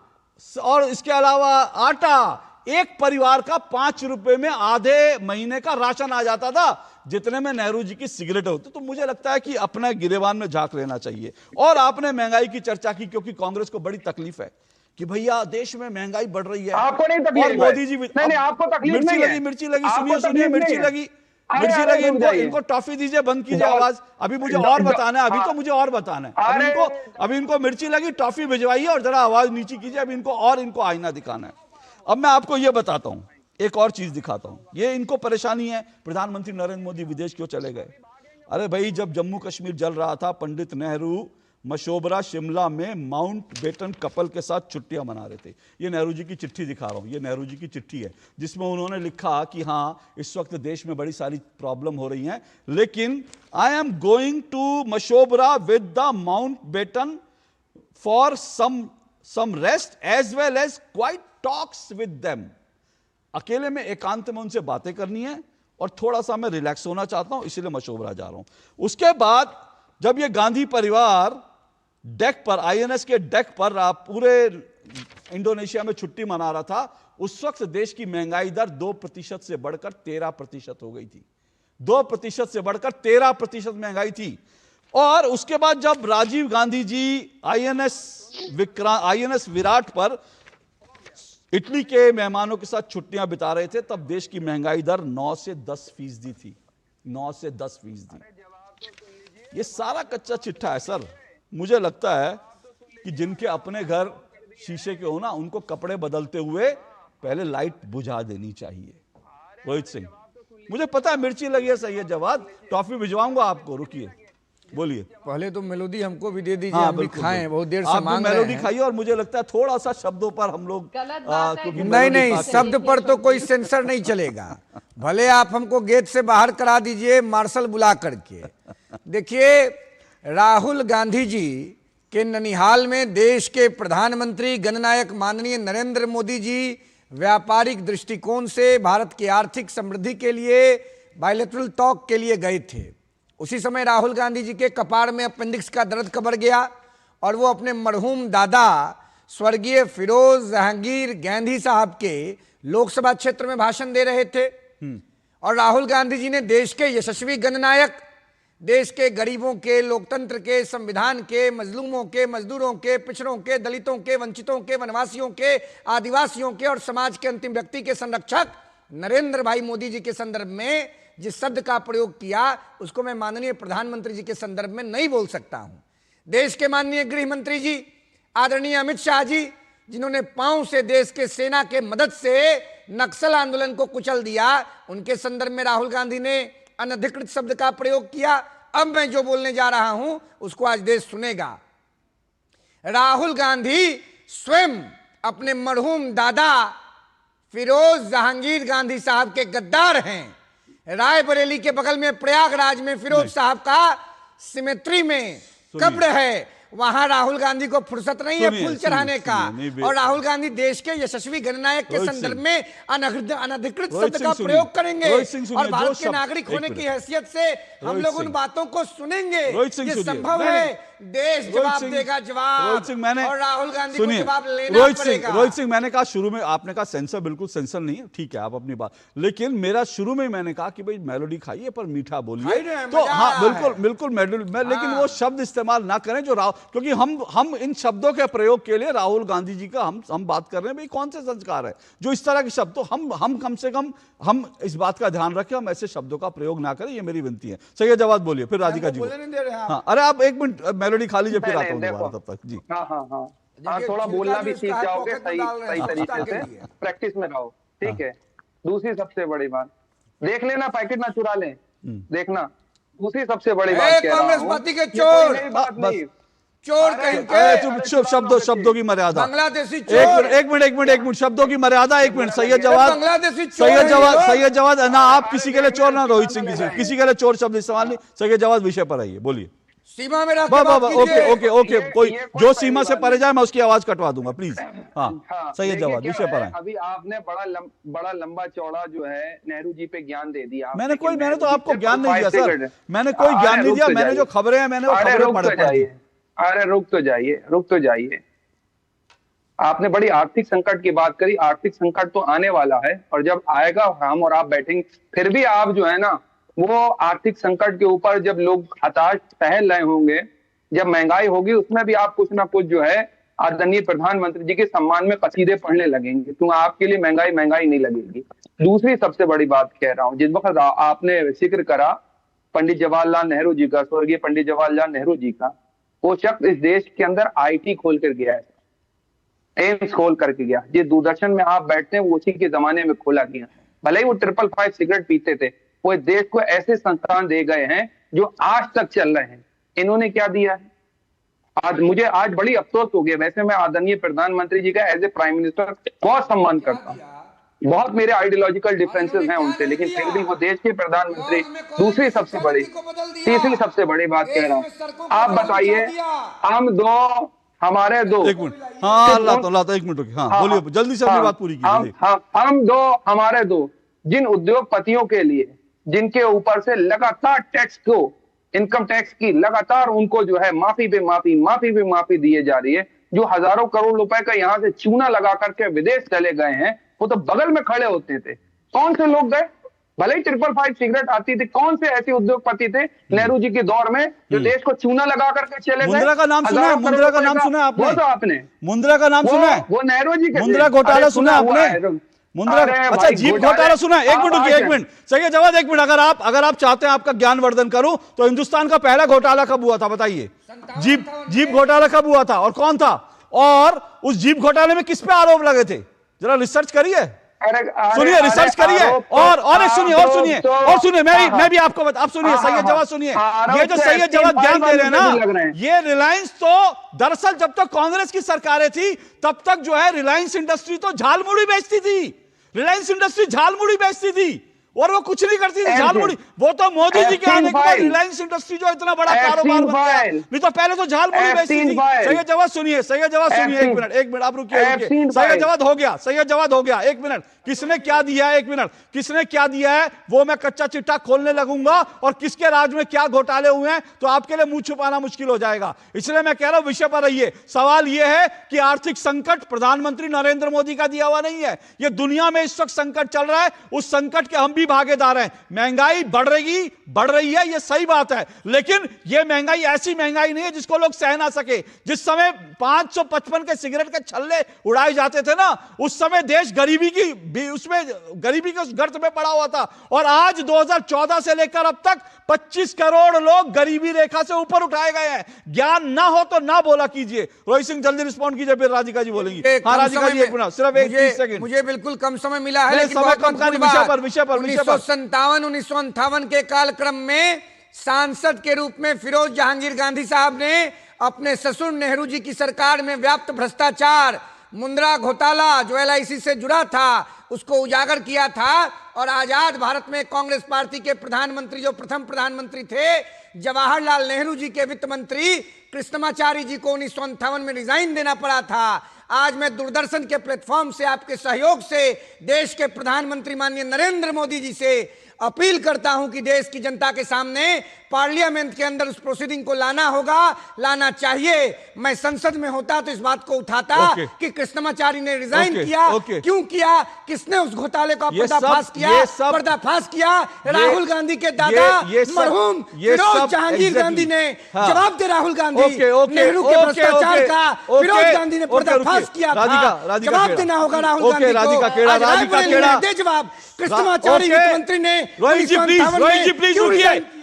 और इसके अलावा आटा। एक परिवार का 5 रुपए में आधे महीने का राशन आ जाता था, जितने में नेहरू जी की सिगरेट होती। तो मुझे लगता है कि अपने गिरेबान में झांक लेना चाहिए। और आपने महंगाई की चर्चा की, क्योंकि कांग्रेस को बड़ी तकलीफ है कि भैया देश में महंगाई बढ़ रही है। आपको नहीं तकलीफ है? मोदी जी नहीं, आपको तकलीफ नहीं है। मिर्ची लगी, सुनिए, मिर्ची लगी, इनको टॉफी दीजिए, बंद कीजिए आवाज। अभी मुझे और बताना है, अभी इनको मिर्ची लगी, टॉफी भिजवाइए और जरा आवाज नीचे कीजिए। अभी इनको आईना दिखाना है। अब मैं आपको यह बताता हूं, एक और चीज दिखाता हूं। ये इनको परेशानी है, प्रधानमंत्री नरेंद्र मोदी विदेश क्यों चले गए? अरे भाई, जब जम्मू कश्मीर जल रहा था, पंडित नेहरू मशोबरा शिमला में माउंट बेटन कपल के साथ छुट्टियां मना रहे थे। ये नेहरू जी की चिट्ठी दिखा रहा हूं, ये नेहरू जी की चिट्ठी है, जिसमें उन्होंने लिखा कि हाँ, इस वक्त देश में बड़ी सारी प्रॉब्लम हो रही हैं, लेकिन I am going to Mashobra with the Mountbatten for some rest as well as quiet talks with them. अकेले में एकांत में उनसे बातें करनी है और थोड़ा सा मैं रिलैक्स होना चाहता हूं, इसलिए मशोबरा जा रहा हूं। उसके बाद जब ये गांधी परिवार डेक पर, आईएनएस के डेक पर पूरे इंडोनेशिया में छुट्टी मना रहा था, उस वक्त देश की महंगाई दर 2% से बढ़कर 13% हो गई थी। 2% से बढ़कर 13% महंगाई थी। और उसके बाद जब राजीव गांधी जी आईएनएस विराट पर इटली के मेहमानों के साथ छुट्टियां बिता रहे थे, तब देश की महंगाई दर 9 से 10% थी, 9 से 10%। ये सारा कच्चा चिट्ठा है सर। मुझे लगता है कि जिनके अपने घर शीशे के हो ना, उनको कपड़े बदलते हुए पहले लाइट बुझा देनी चाहिए। रोहित सिंह, मुझे पता है मिर्ची लगी है, सही है जवाब, टॉफी भिजवाऊंगा आपको, रुकिए, बोलिए। पहले तो मेलोडी हमको भी दे दीजिए, हम भी खाएं, बहुत देर से मांग रहे हैं। मेलोडी खाइए, और मुझे लगता है थोड़ा सा शब्दों पर हम लोग नहीं, शब्द पर तो कोई सेंसर नहीं चलेगा। भले आप हमको गेट से बाहर करा दीजिए मार्शल बुला करके। देखिए, राहुल गांधी जी के ननिहाल में देश के प्रधानमंत्री जननायक माननीय नरेंद्र मोदी जी व्यापारिक दृष्टिकोण से भारत की आर्थिक समृद्धि के लिए बायलैटरल टॉक के लिए गए थे। उसी समय राहुल गांधी जी के कपार में अपेंडिक्स का दर्द कबर गया और वो अपने मरहूम दादा स्वर्गीय फिरोज जहांगीर गांधी साहब के लोकसभा क्षेत्र में भाषण दे रहे थे। और राहुल गांधी जी ने देश के यशस्वी जननायक, देश के गरीबों के, लोकतंत्र के, संविधान के, मजलूमों के, मजदूरों के, पिछड़ों के, दलितों के, वंचितों के, वनवासियों के, आदिवासियों के और समाज के अंतिम व्यक्ति के संरक्षक नरेंद्र भाई मोदी जी के संदर्भ में जिस शब्द का प्रयोग किया, उसको मैं माननीय प्रधानमंत्री जी के संदर्भ में नहीं बोल सकता हूं। देश के माननीय गृह मंत्री जी आदरणीय अमित शाह जी, जिन्होंने पांव से देश के सेना के मदद से नक्सल आंदोलन को कुचल दिया, उनके संदर्भ में राहुल गांधी ने अनधिकृत शब्द का प्रयोग किया। अब मैं जो बोलने जा रहा हूं उसको आज देश सुनेगा। राहुल गांधी स्वयं अपने मरहूम दादा फिरोज जहांगीर गांधी साहब के गद्दार हैं। रायबरेली के बगल में प्रयागराज में फिरोज साहब का सिमेट्री में कब्र है। वहां राहुल गांधी को फुर्सत नहीं है फूल चढ़ाने का। नहीं, और राहुल गांधी देश के यशस्वी जननायक के संदर्भ में अनधिकृत शब्द का प्रयोग करेंगे और भारत के नागरिक होने की हैसियत से हम लोग उन बातों को सुनेंगे। ये संभव है, देश जवाब देगा जवाब। रोहित सिंह, मैंने और राहुल गांधी को जवाब लेना पड़ेगा। रोहित सिंह, मैंने कहा शुरू में, आपने कहा सेंसर, बिल्कुल सेंसर नहीं है, ठीक है आप अपनी बात, लेकिन मेरा शुरू में मैंने कहा कि भाई मेलोडी खाइए पर मीठा बोलिए। तो हाँ बिल्कुल लेकिन वो शब्द इस्तेमाल ना करें जो क्योंकि हम इन शब्दों के प्रयोग के लिए राहुल गांधी जी का हम बात कर रहे हैं, भाई कौन से संस्कार है जो इस तरह के शब्द, तो हम कम से कम हम इस बात का ध्यान रखें, हम ऐसे शब्दों का प्रयोग ना करें, ये मेरी विनती है। सही जवाब बोलिए, फिर राधिका जी। हाँ, अरे आप एक मिनट मेलोडी खा लीजिए, फिर आता हूँ दोबारा, तब तक जी। हाँ, थोड़ा बोलना भी सीख जाओगे, सही तरीके से प्रैक्टिस में रहो, ठीक है। दूसरी सबसे बड़ी बात, देख लेना पैकेट ना चुरा लें, देखना। दूसरी सबसे बड़ी बात कांग्रेस पार्टी के चोर शब्दों की मर्यादा, बांग्लादेशी एक मिनट शब्दों की मर्यादा, एक मिनट। सैयद जवाद ना, आप किसी के लिए चोर ना, रोहित सिंह किसी के लिए चोर शब्द इस्तेमाल नहीं। सैयद जवाद विषय पर आइए, बोलिए। सीमा में ओके, कोई जो सीमा से परे जाए मैं उसकी आवाज कटवा दूंगा, प्लीज। हाँ, सैयद जवाद विषय पर आए। अभी आपने बड़ा लंबा चौड़ा जो है नेहरू जी पे ज्ञान दे दिया। मैंने तो आपको ज्ञान नहीं दिया सर, मैंने कोई ज्ञान नहीं दिया, मैंने जो खबरें हैं मैंने वो खबरें पढ़ी। अरे रुक तो जाइए। आपने बड़ी आर्थिक संकट की बात करी, आर्थिक संकट तो आने वाला है, और जब आएगा हम और आप बैठेंगे, फिर भी आप जो है ना वो आर्थिक संकट के ऊपर जब लोग हताश टहल रहे होंगे, जब महंगाई होगी, उसमें भी आप कुछ ना कुछ जो है आदरणीय प्रधानमंत्री जी के सम्मान में कसीदे पढ़ने लगेंगे, तो आपके लिए महंगाई नहीं लगेगी। दूसरी सबसे बड़ी बात कह रहा हूं, जिस वक्त आपने जिक्र करा पंडित जवाहरलाल नेहरू जी का, स्वर्गीय पंडित जवाहरलाल नेहरू जी का, वो शख्स इस देश के अंदर आईटी खोल कर गया है, एम्स खोल करके गया। ये दूरदर्शन में आप बैठते हैं, वो उसी के जमाने में खोला गया। भले ही वो 555 सिगरेट पीते थे, वो इस देश को ऐसे संस्थान दे गए हैं जो आज तक चल रहे हैं। इन्होंने क्या दिया है? मुझे आज बड़ी अफसोस हो गया। वैसे मैं आदरणीय प्रधानमंत्री जी का एज ए प्राइम मिनिस्टर बहुत सम्मान करता हूँ, बहुत मेरे आइडियोलॉजिकल डिफरेंसेस हैं उनसे, लेकिन फिर भी वो देश के प्रधानमंत्री। तीसरी सबसे बड़ी बात कह रहा हूँ, आप बताइए, हम दो, हमारे दो, एक मिनट, हाँ लाता एक मिनट, हाँ बोलिए, जल्दी से अपनी बात पूरी कीजिए। हम दो, हमारे दो, जिन उद्योगपतियों के लिए, जिनके ऊपर से लगातार टैक्स को, इनकम टैक्स की लगातार उनको जो है माफी पे माफी दिए जा रही है, जो हजारों करोड़ रुपए का यहाँ से चूना लगा करके विदेश चले गए हैं, वो तो बगल में खड़े होते थे। कौन से लोग गए? भले ही 555 सिगरेट आती थी, कौन से ऐसे उद्योगपति थे नेहरू जी के दौर में जो देश को चूना लगा करके चले गए? मुंद्रा का नाम सुना है? मुंद्रा का नाम सुना है आपने? वो तो आपने मुंद्रा का नाम सुना है? वो नेहरू जी के मुंद्रा घोटाला सुना है आपने? मुंद्रा, अच्छा जीप घोटाला सुना है? एक मिनट सही जवाब, एक मिनट। अगर आप चाहते हैं आपका ज्ञान वर्धन करूं, तो हिंदुस्तान का पहला घोटाला कब हुआ था बताइए? जीप घोटाला कब हुआ था और कौन था? और उस जीप घोटाले में किस पे आरोप लगे थे? जरा रिसर्च करिए, सुनिए, रिसर्च करिए। और सुनिए, मैं भी आपको आप सुनिए, सैयद जवाद सुनिए। ये जो सैयद जवाद ज्ञान दे रहे हैं ना, ये रिलायंस तो दरअसल जब तक कांग्रेस की सरकारें थी तब तक जो है रिलायंस इंडस्ट्री तो झालमुड़ी बेचती थी, रिलायंस इंडस्ट्री झालमुड़ी बेचती थी और वो कुछ नहीं करती थी, झालमुड़ी। वो तो मोदी जी के आने के बाद रिलायंस इंडस्ट्री जो इतना बड़ा कारोबार बन गया, नहीं तो पहले तो झालमुड़ी बेचती थी। सैयद जवाद सुनिए, एक मिनट आप रुकिए। सैयद जवाद हो गया, एक मिनट। किसने क्या दिया है, एक मिनट, किसने क्या दिया है वो मैं कच्चा चिट्ठा खोलने लगूंगा, और किसके राज में क्या घोटाले हुए हैं तो आपके लिए मुंह छुपाना मुश्किल हो जाएगा। इसलिए मैं कह रहा हूं विषय पर रहिए। सवाल यह है कि आर्थिक संकट प्रधानमंत्री नरेंद्र मोदी का दिया हुआ नहीं है, यह दुनिया में इस वक्त संकट चल रहा है, उस संकट के हम भी भागीदार हैं। महंगाई बढ़ रही है, यह सही बात है, लेकिन यह महंगाई ऐसी महंगाई नहीं है जिसको लोग सह ना सके। जिस समय 555 के सिगरेट के छल्ले उड़ाए जाते थे ना, उस समय देश गरीबी के उस गर्त में पड़ा हुआ था, और आज 2014 से लेकर अब तक 25 करोड़ लोग गरीबी रेखा से ऊपर उठाए गए हैं। ज्ञान ना हो तो ना बोला कीजिए। रोहित सिंह जल्दी रिस्पॉन्ड कीजिए, फिर राधिका जी बोलेंगी। हाँ राधिका जी, एक मिनट, सिर्फ 30 सेकंड। मुझे बिल्कुल कम समय मिला है, लेकिन विषय पर 1957 के कालक्रम में सांसद के रूप में फिरोज जहांगीर गांधी साहब ने अपने ससुर नेहरू जी की सरकार में व्याप्त भ्रष्टाचार, मुंद्रा घोटाला जो LIC से जुड़ा था, उसको उजागर किया था। और आजाद भारत में कांग्रेस पार्टी के प्रधानमंत्री, जो प्रथम प्रधानमंत्री थे, जवाहरलाल नेहरू जी के वित्त मंत्री कृष्णमाचारी जी को 1958 में रिजाइन देना पड़ा था। आज मैं दूरदर्शन के प्लेटफॉर्म से आपके सहयोग से देश के प्रधानमंत्री माननीय नरेंद्र मोदी जी से अपील करता हूं कि देश की जनता के सामने पार्लियामेंट के अंदर उस प्रोसीडिंग को लाना होगा, लाना चाहिए। मैं संसद में होता तो इस बात को उठाता कि कृष्णमाचारी ने रिजाइन किया, क्यों किया, किसने उस घोटाले का पर्दाफाश किया, राहुल गांधी के दादा मरहूम फिरोज जहांगीर गांधी ने जवाब दे राहुल गांधी, नेहरू के भ्रष्टाचार का फिरोज गांधी ने पर्दाफाश किया था, जवाब देना होगा राहुल गांधी को। दे जवाब। कृष्णमाचारी वित्त मंत्री ने रोहित जी प्लीज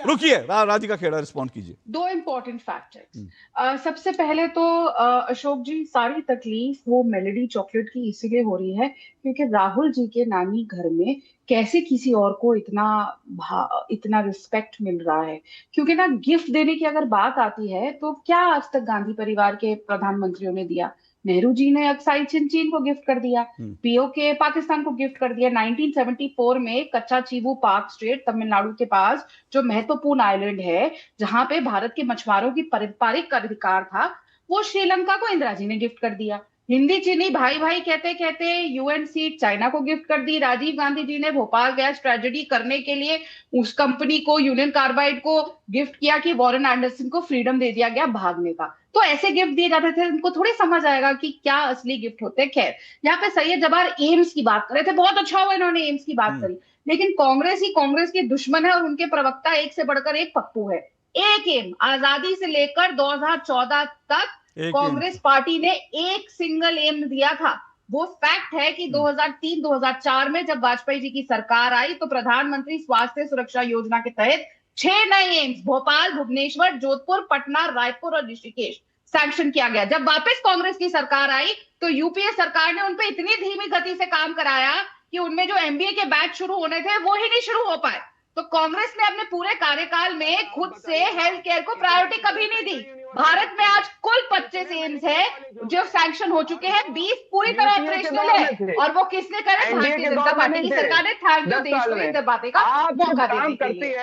रुकिए, राधिका खेड़ा रिस्पॉन्ड कीजिए। दो इंपॉर्टेंट फैक्ट। सबसे पहले तो अशोक जी, सारी तकलीफ वो मेलोडी चॉकलेट की इसीलिए हो रही है क्योंकि राहुल जी के नानी घर में कैसे किसी और को इतना रिस्पेक्ट मिल रहा है। क्योंकि ना गिफ्ट देने की अगर बात आती है तो क्या आज तक गांधी परिवार के प्रधानमंत्रियों ने दिया? नेहरू जी ने अक्साई चिन को गिफ्ट कर दिया, पीओके पाकिस्तान को गिफ्ट कर दिया। 1974 में कच्चा चीबू पार्क स्ट्रेट तमिलनाडु के पास जो महत्वपूर्ण आइलैंड है जहां पे भारत के मछुआरों की पारंपरिक अधिकार था, वो श्रीलंका को इंदिरा जी ने गिफ्ट कर दिया। हिंदी चीनी भाई भाई कहते कहते यूएन सीट चाइना को गिफ्ट कर दी। राजीव गांधी जी ने भोपाल गैस ट्रेजेडी करने के लिए उस कंपनी को, यूनियन कार्बाइड को गिफ्ट किया कि वॉरेन एंडरसन को फ्रीडम दे दिया गया भागने का। तो ऐसे गिफ्ट दिए जाते थे, उनको थोड़ी समझ आएगा कि क्या असली गिफ्ट होते। खैर, यहाँ पे सैयद जवाहर एम्स की बात कर रहे थे, बहुत अच्छा हुआ इन्होंने एम्स की बात करी, लेकिन कांग्रेस ही कांग्रेस की दुश्मन है और उनके प्रवक्ता एक से बढ़कर एक पप्पू है। एक एम आजादी से लेकर 2014 तक कांग्रेस पार्टी ने एक सिंगल एम दिया था। वो फैक्ट है कि 2003-2004 में जब वाजपेयी जी की सरकार आई तो प्रधानमंत्री स्वास्थ्य सुरक्षा योजना के तहत 6 नए एम्स भोपाल, भुवनेश्वर, जोधपुर, पटना, रायपुर और ऋषिकेश सैंक्शन किया गया। जब वापस कांग्रेस की सरकार आई तो यूपीए सरकार ने उनपे इतनी धीमी गति से काम कराया कि उनमें जो एमबीए के बैच शुरू होने थे वो ही नहीं शुरू हो पाए। तो कांग्रेस ने अपने पूरे कार्यकाल में खुद से हेल्थ केयर को प्रायोरिटी कभी नहीं दी। भारत में आज कुल 25 एम्स है जो सैंक्शन हो चुके हैं, 20 पूरी तरह ऑपरेशनल है और वो किसने करे? भारतीय जनता पार्टी की सरकार ने। थैंक यू देश को इस बातें का मौका देने के लिए।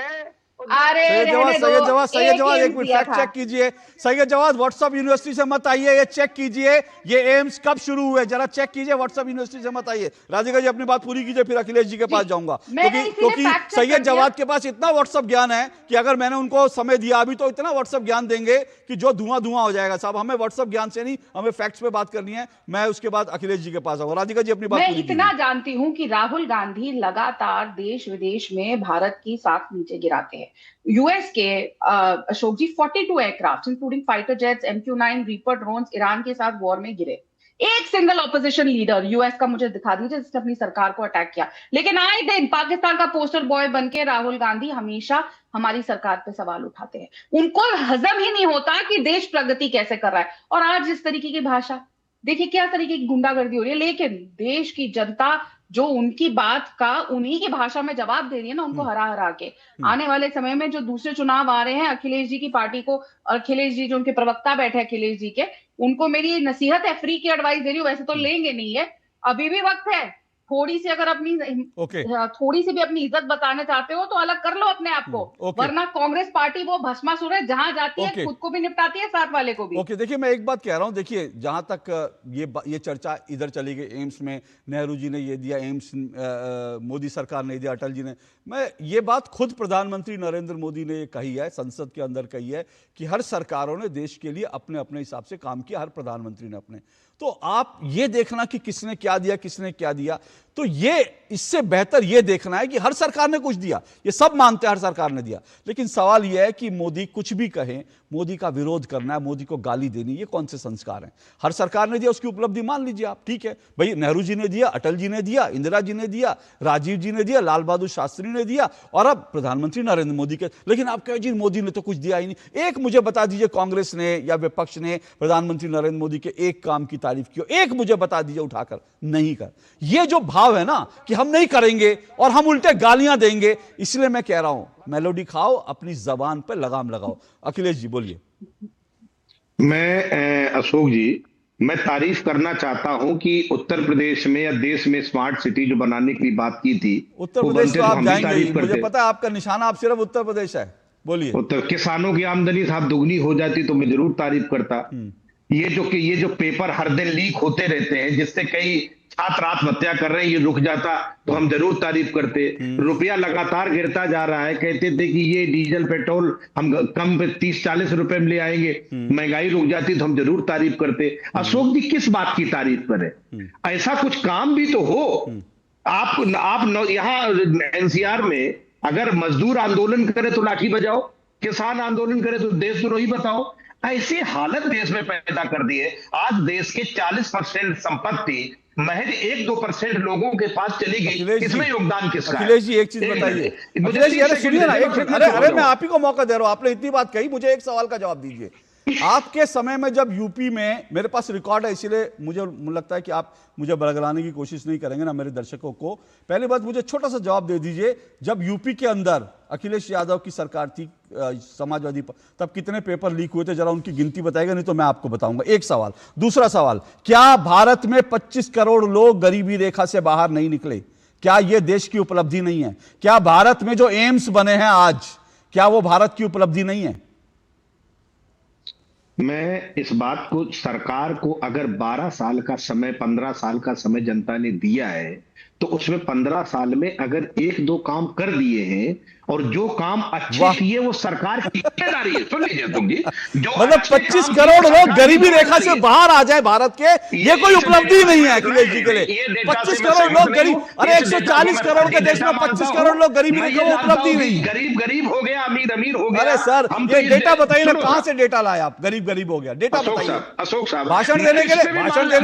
सैयद जवाद एक मिनट फैक्ट चेक कीजिए। सैयद जवाद व्हाट्सएप यूनिवर्सिटी से मत आइए, ये चेक कीजिए ये एम्स कब शुरू हुए, जरा चेक कीजिए। व्हाट्सएप यूनिवर्सिटी से मत आइए। राधिका जी अपनी बात पूरी कीजिए, फिर अखिलेश जी के पास जाऊंगा, क्योंकि सैयद जवाद के पास इतना व्हाट्सएप ज्ञान है कि अगर मैंने उनको समय दिया अभी तो इतना व्हाट्सएप ज्ञान देंगे कि जो धुआं हो जाएगा। साहब, हमें व्हाट्सएप ज्ञान से नहीं, हमें फैक्ट्स पे बात करनी है। मैं उसके बाद अखिलेश जी के पास आऊंगा। राधिका जी अपनी बात पूरी कीजिए। मैं इतना जानती हूं कि राहुल गांधी लगातार देश विदेश में भारत की साख नीचे गिराते हैं। यूएस के अशोक जी 42 aircraft including fighter jets, MQ-9 reaper drones Iran के साथ वॉर में गिरे। एक सिंगल ऑपोजिशन लीडर यूएस का मुझे दिखा दीजिए जिसने अपनी सरकार को अटैक किया। लेकिन आए दिन पाकिस्तान का पोस्टर बॉय बनके राहुल गांधी हमेशा हमारी सरकार पे सवाल उठाते हैं। उनको हजम ही नहीं होता कि देश प्रगति कैसे कर रहा है। और आज इस तरीके की भाषा देखिए, क्या तरीके की गुंडागर्दी हो रही है। लेकिन देश की जनता जो उनकी बात का उन्हीं की भाषा में जवाब दे रही है ना, उनको हरा हरा के। आने वाले समय में जो दूसरे चुनाव आ रहे हैं, अखिलेश जी की पार्टी को, अखिलेश जी जो उनके प्रवक्ता बैठे अखिलेश जी के, उनको मेरी नसीहत है, फ्री की एडवाइस दे रही हूँ, वैसे तो लेंगे नहीं है, अभी भी वक्त है। थोड़ी सी अगर अपनी थोड़ी सी भी अपनी इज्जत बताना चाहते हो तो अलग कर लो अपने आप को, वरना कांग्रेस पार्टी वो भस्मासुर है, जहां जाती है खुद को भी निपटाती है, साथ वाले को भी। देखिए मैं एक बात कह रहा हूं, देखिए जहां तक ये चर्चा इधर चली गई, एम्स में नेहरू जी ने ये दिया, एम्स मोदी सरकार ने दिया, अटल जी ने, मैं ये बात खुद प्रधानमंत्री नरेंद्र मोदी ने कही है, संसद के अंदर कही है कि हर सरकारों ने देश के लिए अपने अपने हिसाब से काम किया, हर प्रधानमंत्री ने अपने। तो आप ये देखना कि किसने क्या दिया, किसने क्या दिया, तो ये इससे बेहतर ये देखना है कि हर सरकार ने कुछ दिया, ये सब मानते हैं हर सरकार ने दिया, लेकिन सवाल यह है कि मोदी कुछ भी कहें, मोदी का विरोध करना है, मोदी को गाली देनी, ये कौन से संस्कार हैं? हर सरकार ने दिया, उसकी उपलब्धि मान लीजिए आप, ठीक है भाई, नेहरू जी ने दिया, अटल जी ने दिया, इंदिरा जी ने दिया, राजीव जी ने दिया, लाल बहादुर शास्त्री ने दिया, और अब प्रधानमंत्री नरेंद्र मोदी के। लेकिन आप कहें जी मोदी ने तो कुछ दिया ही नहीं। एक मुझे बता दीजिए कांग्रेस ने या विपक्ष ने प्रधानमंत्री नरेंद्र मोदी के एक काम की तारीफ की, एक मुझे बता दीजिए उठाकर, नहीं कर। ये जो भाव है ना कि हम नहीं करेंगे और हम उल्टे गालियां देंगे, इसलिए मैं कह रहा हूं मेलोडी खाओ, अपनी जबान पर लगाम लगाओ। अखिलेश जी बोलिए। मैं अशोक जी, मैं तारीफ करना चाहता हूं कि उत्तर प्रदेश में या देश में स्मार्ट सिटी जो बनाने की बात की थी, उत्तर प्रदेश तो आप जाएंगे ही, मुझे पता है आपका निशाना आप सिर्फ उत्तर प्रदेश है। बोलिए। तो किसानों की आमदनी साहब दुगनी हो जाती तो मैं जरूर तारीफ करता। ये जो पेपर हर दिन लीक होते रहते हैं, जिससे कई छात्र आत्महत्या कर रहे हैं, ये रुक जाता तो हम जरूर तारीफ करते। रुपया लगातार गिरता जा रहा है, कहते थे कि ये डीजल पेट्रोल हम कम पे 30-40 रुपए में ले आएंगे, महंगाई रुक जाती तो हम जरूर तारीफ करते। अशोक जी किस बात की तारीफ करें, ऐसा कुछ काम भी तो हो। आप यहाँ एनसीआर में अगर मजदूर आंदोलन करे तो लाठी बजाओ, किसान आंदोलन करे तो देशद्रोही बताओ। ऐसी हालत देश में पैदा कर दी है। आज देश के 40% संपत्ति महज 1-2% लोगों के पास चली गई। इसमें योगदान किसका है? अखिलेश जी एक चीज बताइए। अखिलेश जी, अरे सुनिए ना, अरे मैं आप ही को मौका दे रहा हूं, आपने इतनी बात कही, मुझे एक सवाल का जवाब दीजिए। आपके समय में जब यूपी में, मेरे पास रिकॉर्ड है इसीलिए मुझे लगता है कि आप मुझे बरगलाने की कोशिश नहीं करेंगे ना मेरे दर्शकों को। पहली बात, मुझे छोटा सा जवाब दे दीजिए, जब यूपी के अंदर अखिलेश यादव की सरकार थी, समाजवादी, तब कितने पेपर लीक हुए थे, जरा उनकी गिनती बताएगा, नहीं तो मैं आपको बताऊंगा। एक सवाल। दूसरा सवाल, क्या भारत में 25 करोड़ लोग गरीबी रेखा से बाहर नहीं निकले? क्या यह देश की उपलब्धि नहीं है? क्या भारत में जो एम्स बने हैं आज, क्या वो भारत की उपलब्धि नहीं है? मैं इस बात को, सरकार को अगर 12 साल का समय, 15 साल का समय जनता ने दिया है, तो उसमें 15 साल में अगर 1-2 काम कर दिए हैं और जो काम अच्छे किए वो सरकार की जिम्मेदारी है। सुन लीजिए तुम जी, मतलब 25 करोड़ लोग गरीबी रेखा से बाहर आ जाए भारत के, ये कोई उपलब्धि नहीं है अखिलेश जी के लिए। 25 करोड़ लोग गरीब, अरे 140 करोड़ के देश में 25 करोड़ लोग गरीबी रेखा, वो उपलब्धि नहीं। गरीब हो गया, अमीर हो गया। अरे सर, ये डेटा बताइए ना, कहां से डेटा लाए आप? गरीब हो गया, डेटा बताइए। अशोक साहब, भाषण देने के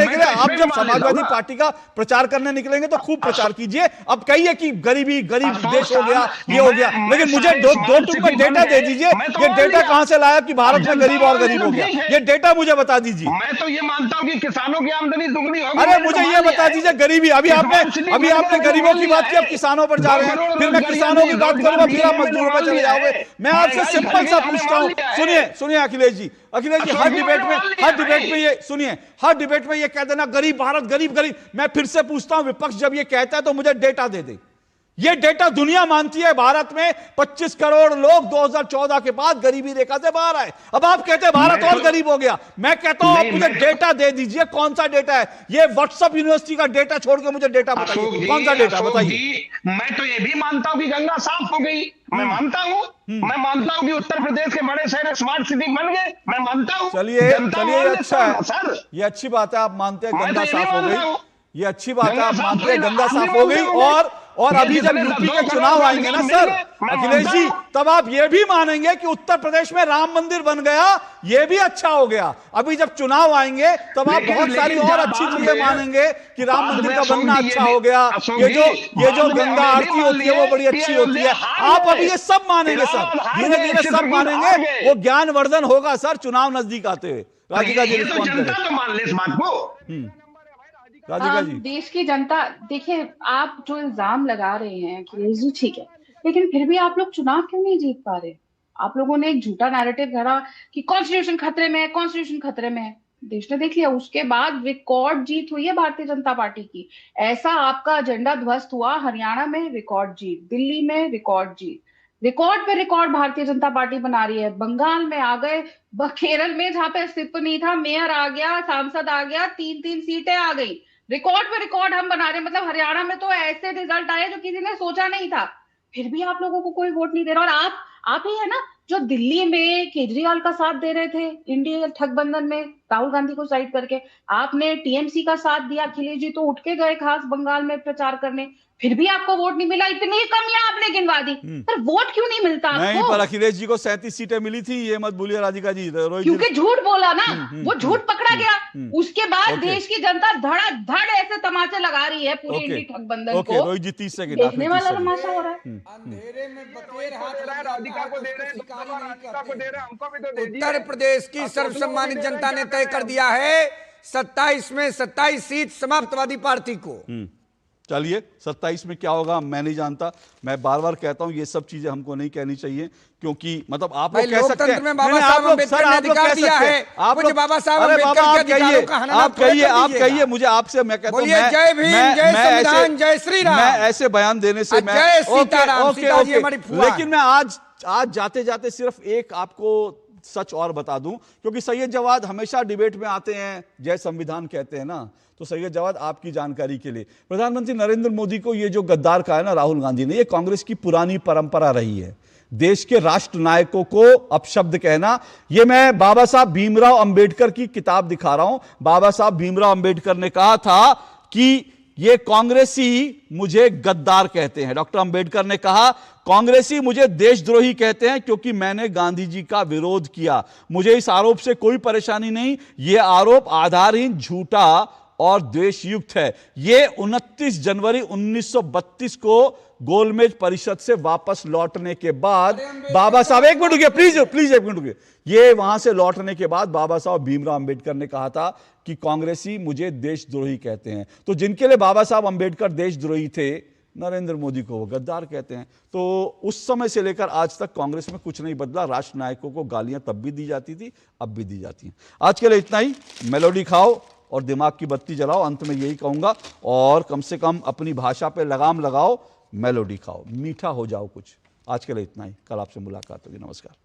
लिए आप जब समाजवादी पार्टी का प्रचार करने निकलेंगे तो खूब प्रचार कीजिए। अब कहिए कि गरीब देश हो गया, ये हो गया, लेकिन मुझे दो टुकड़ा डेटा दे दीजिए। ये डेटा कहां से लाया कि भारत में गरीब और गरीब हो गया? ये डेटा मुझे बता दीजिए। मैं तो ये मानता हूं कि किसानों की आमदनी दुगनी होगी। अरे मुझे ये बता दीजिए, गरीबी, अभी आपने गरीबों की बात की, अब किसानों पर जा रहे हैं, फिर मैं किसानों की बात करूंगा, फिर आप मजदूरों पर चले जाओगे। मैं आपसे सिंपल सा पूछता हूं, सुनिए अखिलेश जी, हर डिबेट में ये कह देना गरीब भारत, गरीब। मैं फिर से पूछता हूं, विपक्ष जब ये कहता है तो मुझे डेटा दे दे। ये डेटा दुनिया मानती है, भारत में 25 करोड़ लोग 2014 के बाद गरीबी रेखा से बाहर आए। अब आप कहते हैं भारत और गरीब हो गया। मैं कहता हूं आप मुझे डेटा दे दीजिए, कौन सा डेटा है? ये व्हाट्सएप यूनिवर्सिटी का डेटा छोड़ के मुझे डेटा बताइए, कौन सा डेटा बताइए। मैं तो ये भी मानता हूं कि गंगा साफ हो गई, मैं मानता हूं कि उत्तर प्रदेश के बड़े शहर स्मार्ट सिटी बन गए, मैं मानता हूं। चलिए अच्छा है सर, ये अच्छी बात है, आप मानते हैं गंगा साफ हो गई, ये अच्छी बात है, आप मानते हैं गंगा साफ हो गई। और अभी जब यूपी के चुनाव आएंगे ना सर अखिलेश जी, तब आप ये भी मानेंगे कि उत्तर प्रदेश में राम मंदिर बन गया, ये भी अच्छा हो गया। अभी जब चुनाव आएंगे तब आप बहुत सारी और अच्छी चीजें मानेंगे कि राम मंदिर का बनना अच्छा हो गया, ये जो गंगा आरती होती है वो बड़ी अच्छी होती है। आप अभी ये सब मानेंगे सर, धीरे धीरे सब मानेंगे, वो ज्ञानवर्धन होगा सर चुनाव नजदीक आते हुए। राधिका जी रिस्पॉन्ड करें। राधिका जी, देश की जनता, देखिए आप जो इल्जाम लगा रहे हैं अखिलेश जी, ठीक है, लेकिन फिर भी आप लोग चुनाव क्यों नहीं जीत पा रहे? आप लोगों ने एक झूठा नैरेटिव गढ़ा कि कॉन्स्टिट्यूशन खतरे में है, कॉन्स्टिट्यूशन खतरे में है। देश ने देख लिया, उसके बाद रिकॉर्ड जीत हुई है भारतीय जनता पार्टी की। ऐसा आपका एजेंडा ध्वस्त हुआ, हरियाणा में रिकॉर्ड जीत, दिल्ली में रिकॉर्ड जीत, रिकॉर्ड पे रिकॉर्ड भारतीय जनता पार्टी बना रही है। बंगाल में आ गए, केरल में जहां पे अस्तित्व नहीं था, मेयर आ गया, सांसद आ गया, 3-3 सीटें आ गई, रिकॉर्ड पे रिकॉर्ड हम बना रहे हैं। मतलब हरियाणा में तो ऐसे रिजल्ट आए जो किसी ने सोचा नहीं था, फिर भी आप लोगों को कोई वोट नहीं दे रहा। और आप ही है ना जो दिल्ली में केजरीवाल का साथ दे रहे थे इंडिया ठगबंधन में, राहुल गांधी को साइड करके। आपने टीएमसी का साथ दिया, अखिलेश जी तो उठ के गए खास बंगाल में प्रचार करने, फिर भी आपको वोट नहीं मिला। इतनी कमियां आपने गिनवा दी, पर वोट क्यों नहीं मिलता आपको? नहीं, पर अखिलेश जी को 37 सीटें मिली थी, ये मत भूलिए राधिका जी। क्योंकि झूठ बोला ना, वो झूठ पकड़ा गया। उसके बाद देश की जनता धड़ ऐसे तमाचे लगा रही है पूरे इंडी ठगबंधन को। रोहित जी 30 सेकंड, देखने वाला तमाशा हो रहा है। अंधेरे में बतेर हाथ राधिका को दे रहे हैं, हमको भी तो दे दीजिए। उत्तर प्रदेश की सर्वसम्मानित जनता ने तय कर दिया है 27 में 27 सीट समाजवादी पार्टी को। चलिए 27 में क्या होगा मैं नहीं जानता। मैं बार बार कहता हूं ये सब चीजें हमको नहीं कहनी चाहिए, क्योंकि मतलब आप लोग कह सकते हैं बाबा साहब अम्बेडकर ने अधिकार दिया है, मुझे बाबा साहब अम्बेडकर के अधिकारों का हनन आप कहिए मुझे आपसे, मैं कहता हूं जय भीम, जय संविधान, जय श्री राम। मैं ऐसे बयान देने से मैं जय सीताराम, सीताजी हमारी फुआ। लेकिन मैं आज जाते जाते सिर्फ एक आपको सच और बता दूं, क्योंकि सैयद जवाद हमेशा डिबेट में आते हैं, जय संविधान कहते हैं ना, तो सैयद जवाद आपकी जानकारी के लिए, प्रधानमंत्री नरेंद्र मोदी को ये जो गद्दार कहा है ना राहुल गांधी ने, ये कांग्रेस की पुरानी परंपरा रही है। देश के राष्ट्र नायकों को अपशब्द कहना, ये मैं बाबा साहब भीमराव अंबेडकर की किताब दिखा रहा हूं। बाबा साहब भीमराव अंबेडकर ने कहा था कि ये कांग्रेसी मुझे गद्दार कहते हैं। डॉक्टर अंबेडकर ने कहा कांग्रेसी मुझे देशद्रोही कहते हैं क्योंकि मैंने गांधी जी का विरोध किया। मुझे इस आरोप से कोई परेशानी नहीं, यह आरोप आधारहीन, झूठा और द्वेषयुक्त है। ये 29 जनवरी 1932 को गोलमेज परिषद से वापस लौटने के बाद बाबा साहब, एक मिनट रुकिए प्लीज एक मिनट रुकिए, ये वहां से लौटने के बाद बाबा साहब भीमराव अंबेडकर ने कहा था कि कांग्रेसी मुझे देशद्रोही कहते हैं। तो जिनके लिए बाबा साहब अंबेडकर देशद्रोही थे, नरेंद्र मोदी को वो गद्दार कहते हैं। तो उस समय से लेकर आज तक कांग्रेस में कुछ नहीं बदला। राष्ट्र नायकों को गालियां तब भी दी जाती थी, अब भी दी जाती हैं। आज के लिए इतना ही। मेलोडी खाओ और दिमाग की बत्ती जलाओ, अंत में यही कहूंगा, और कम से कम अपनी भाषा पे लगाम लगाओ, मेलोडी खाओ, मीठा हो जाओ कुछ। आज के लिए इतना ही, कल आपसे मुलाकात होगी। नमस्कार।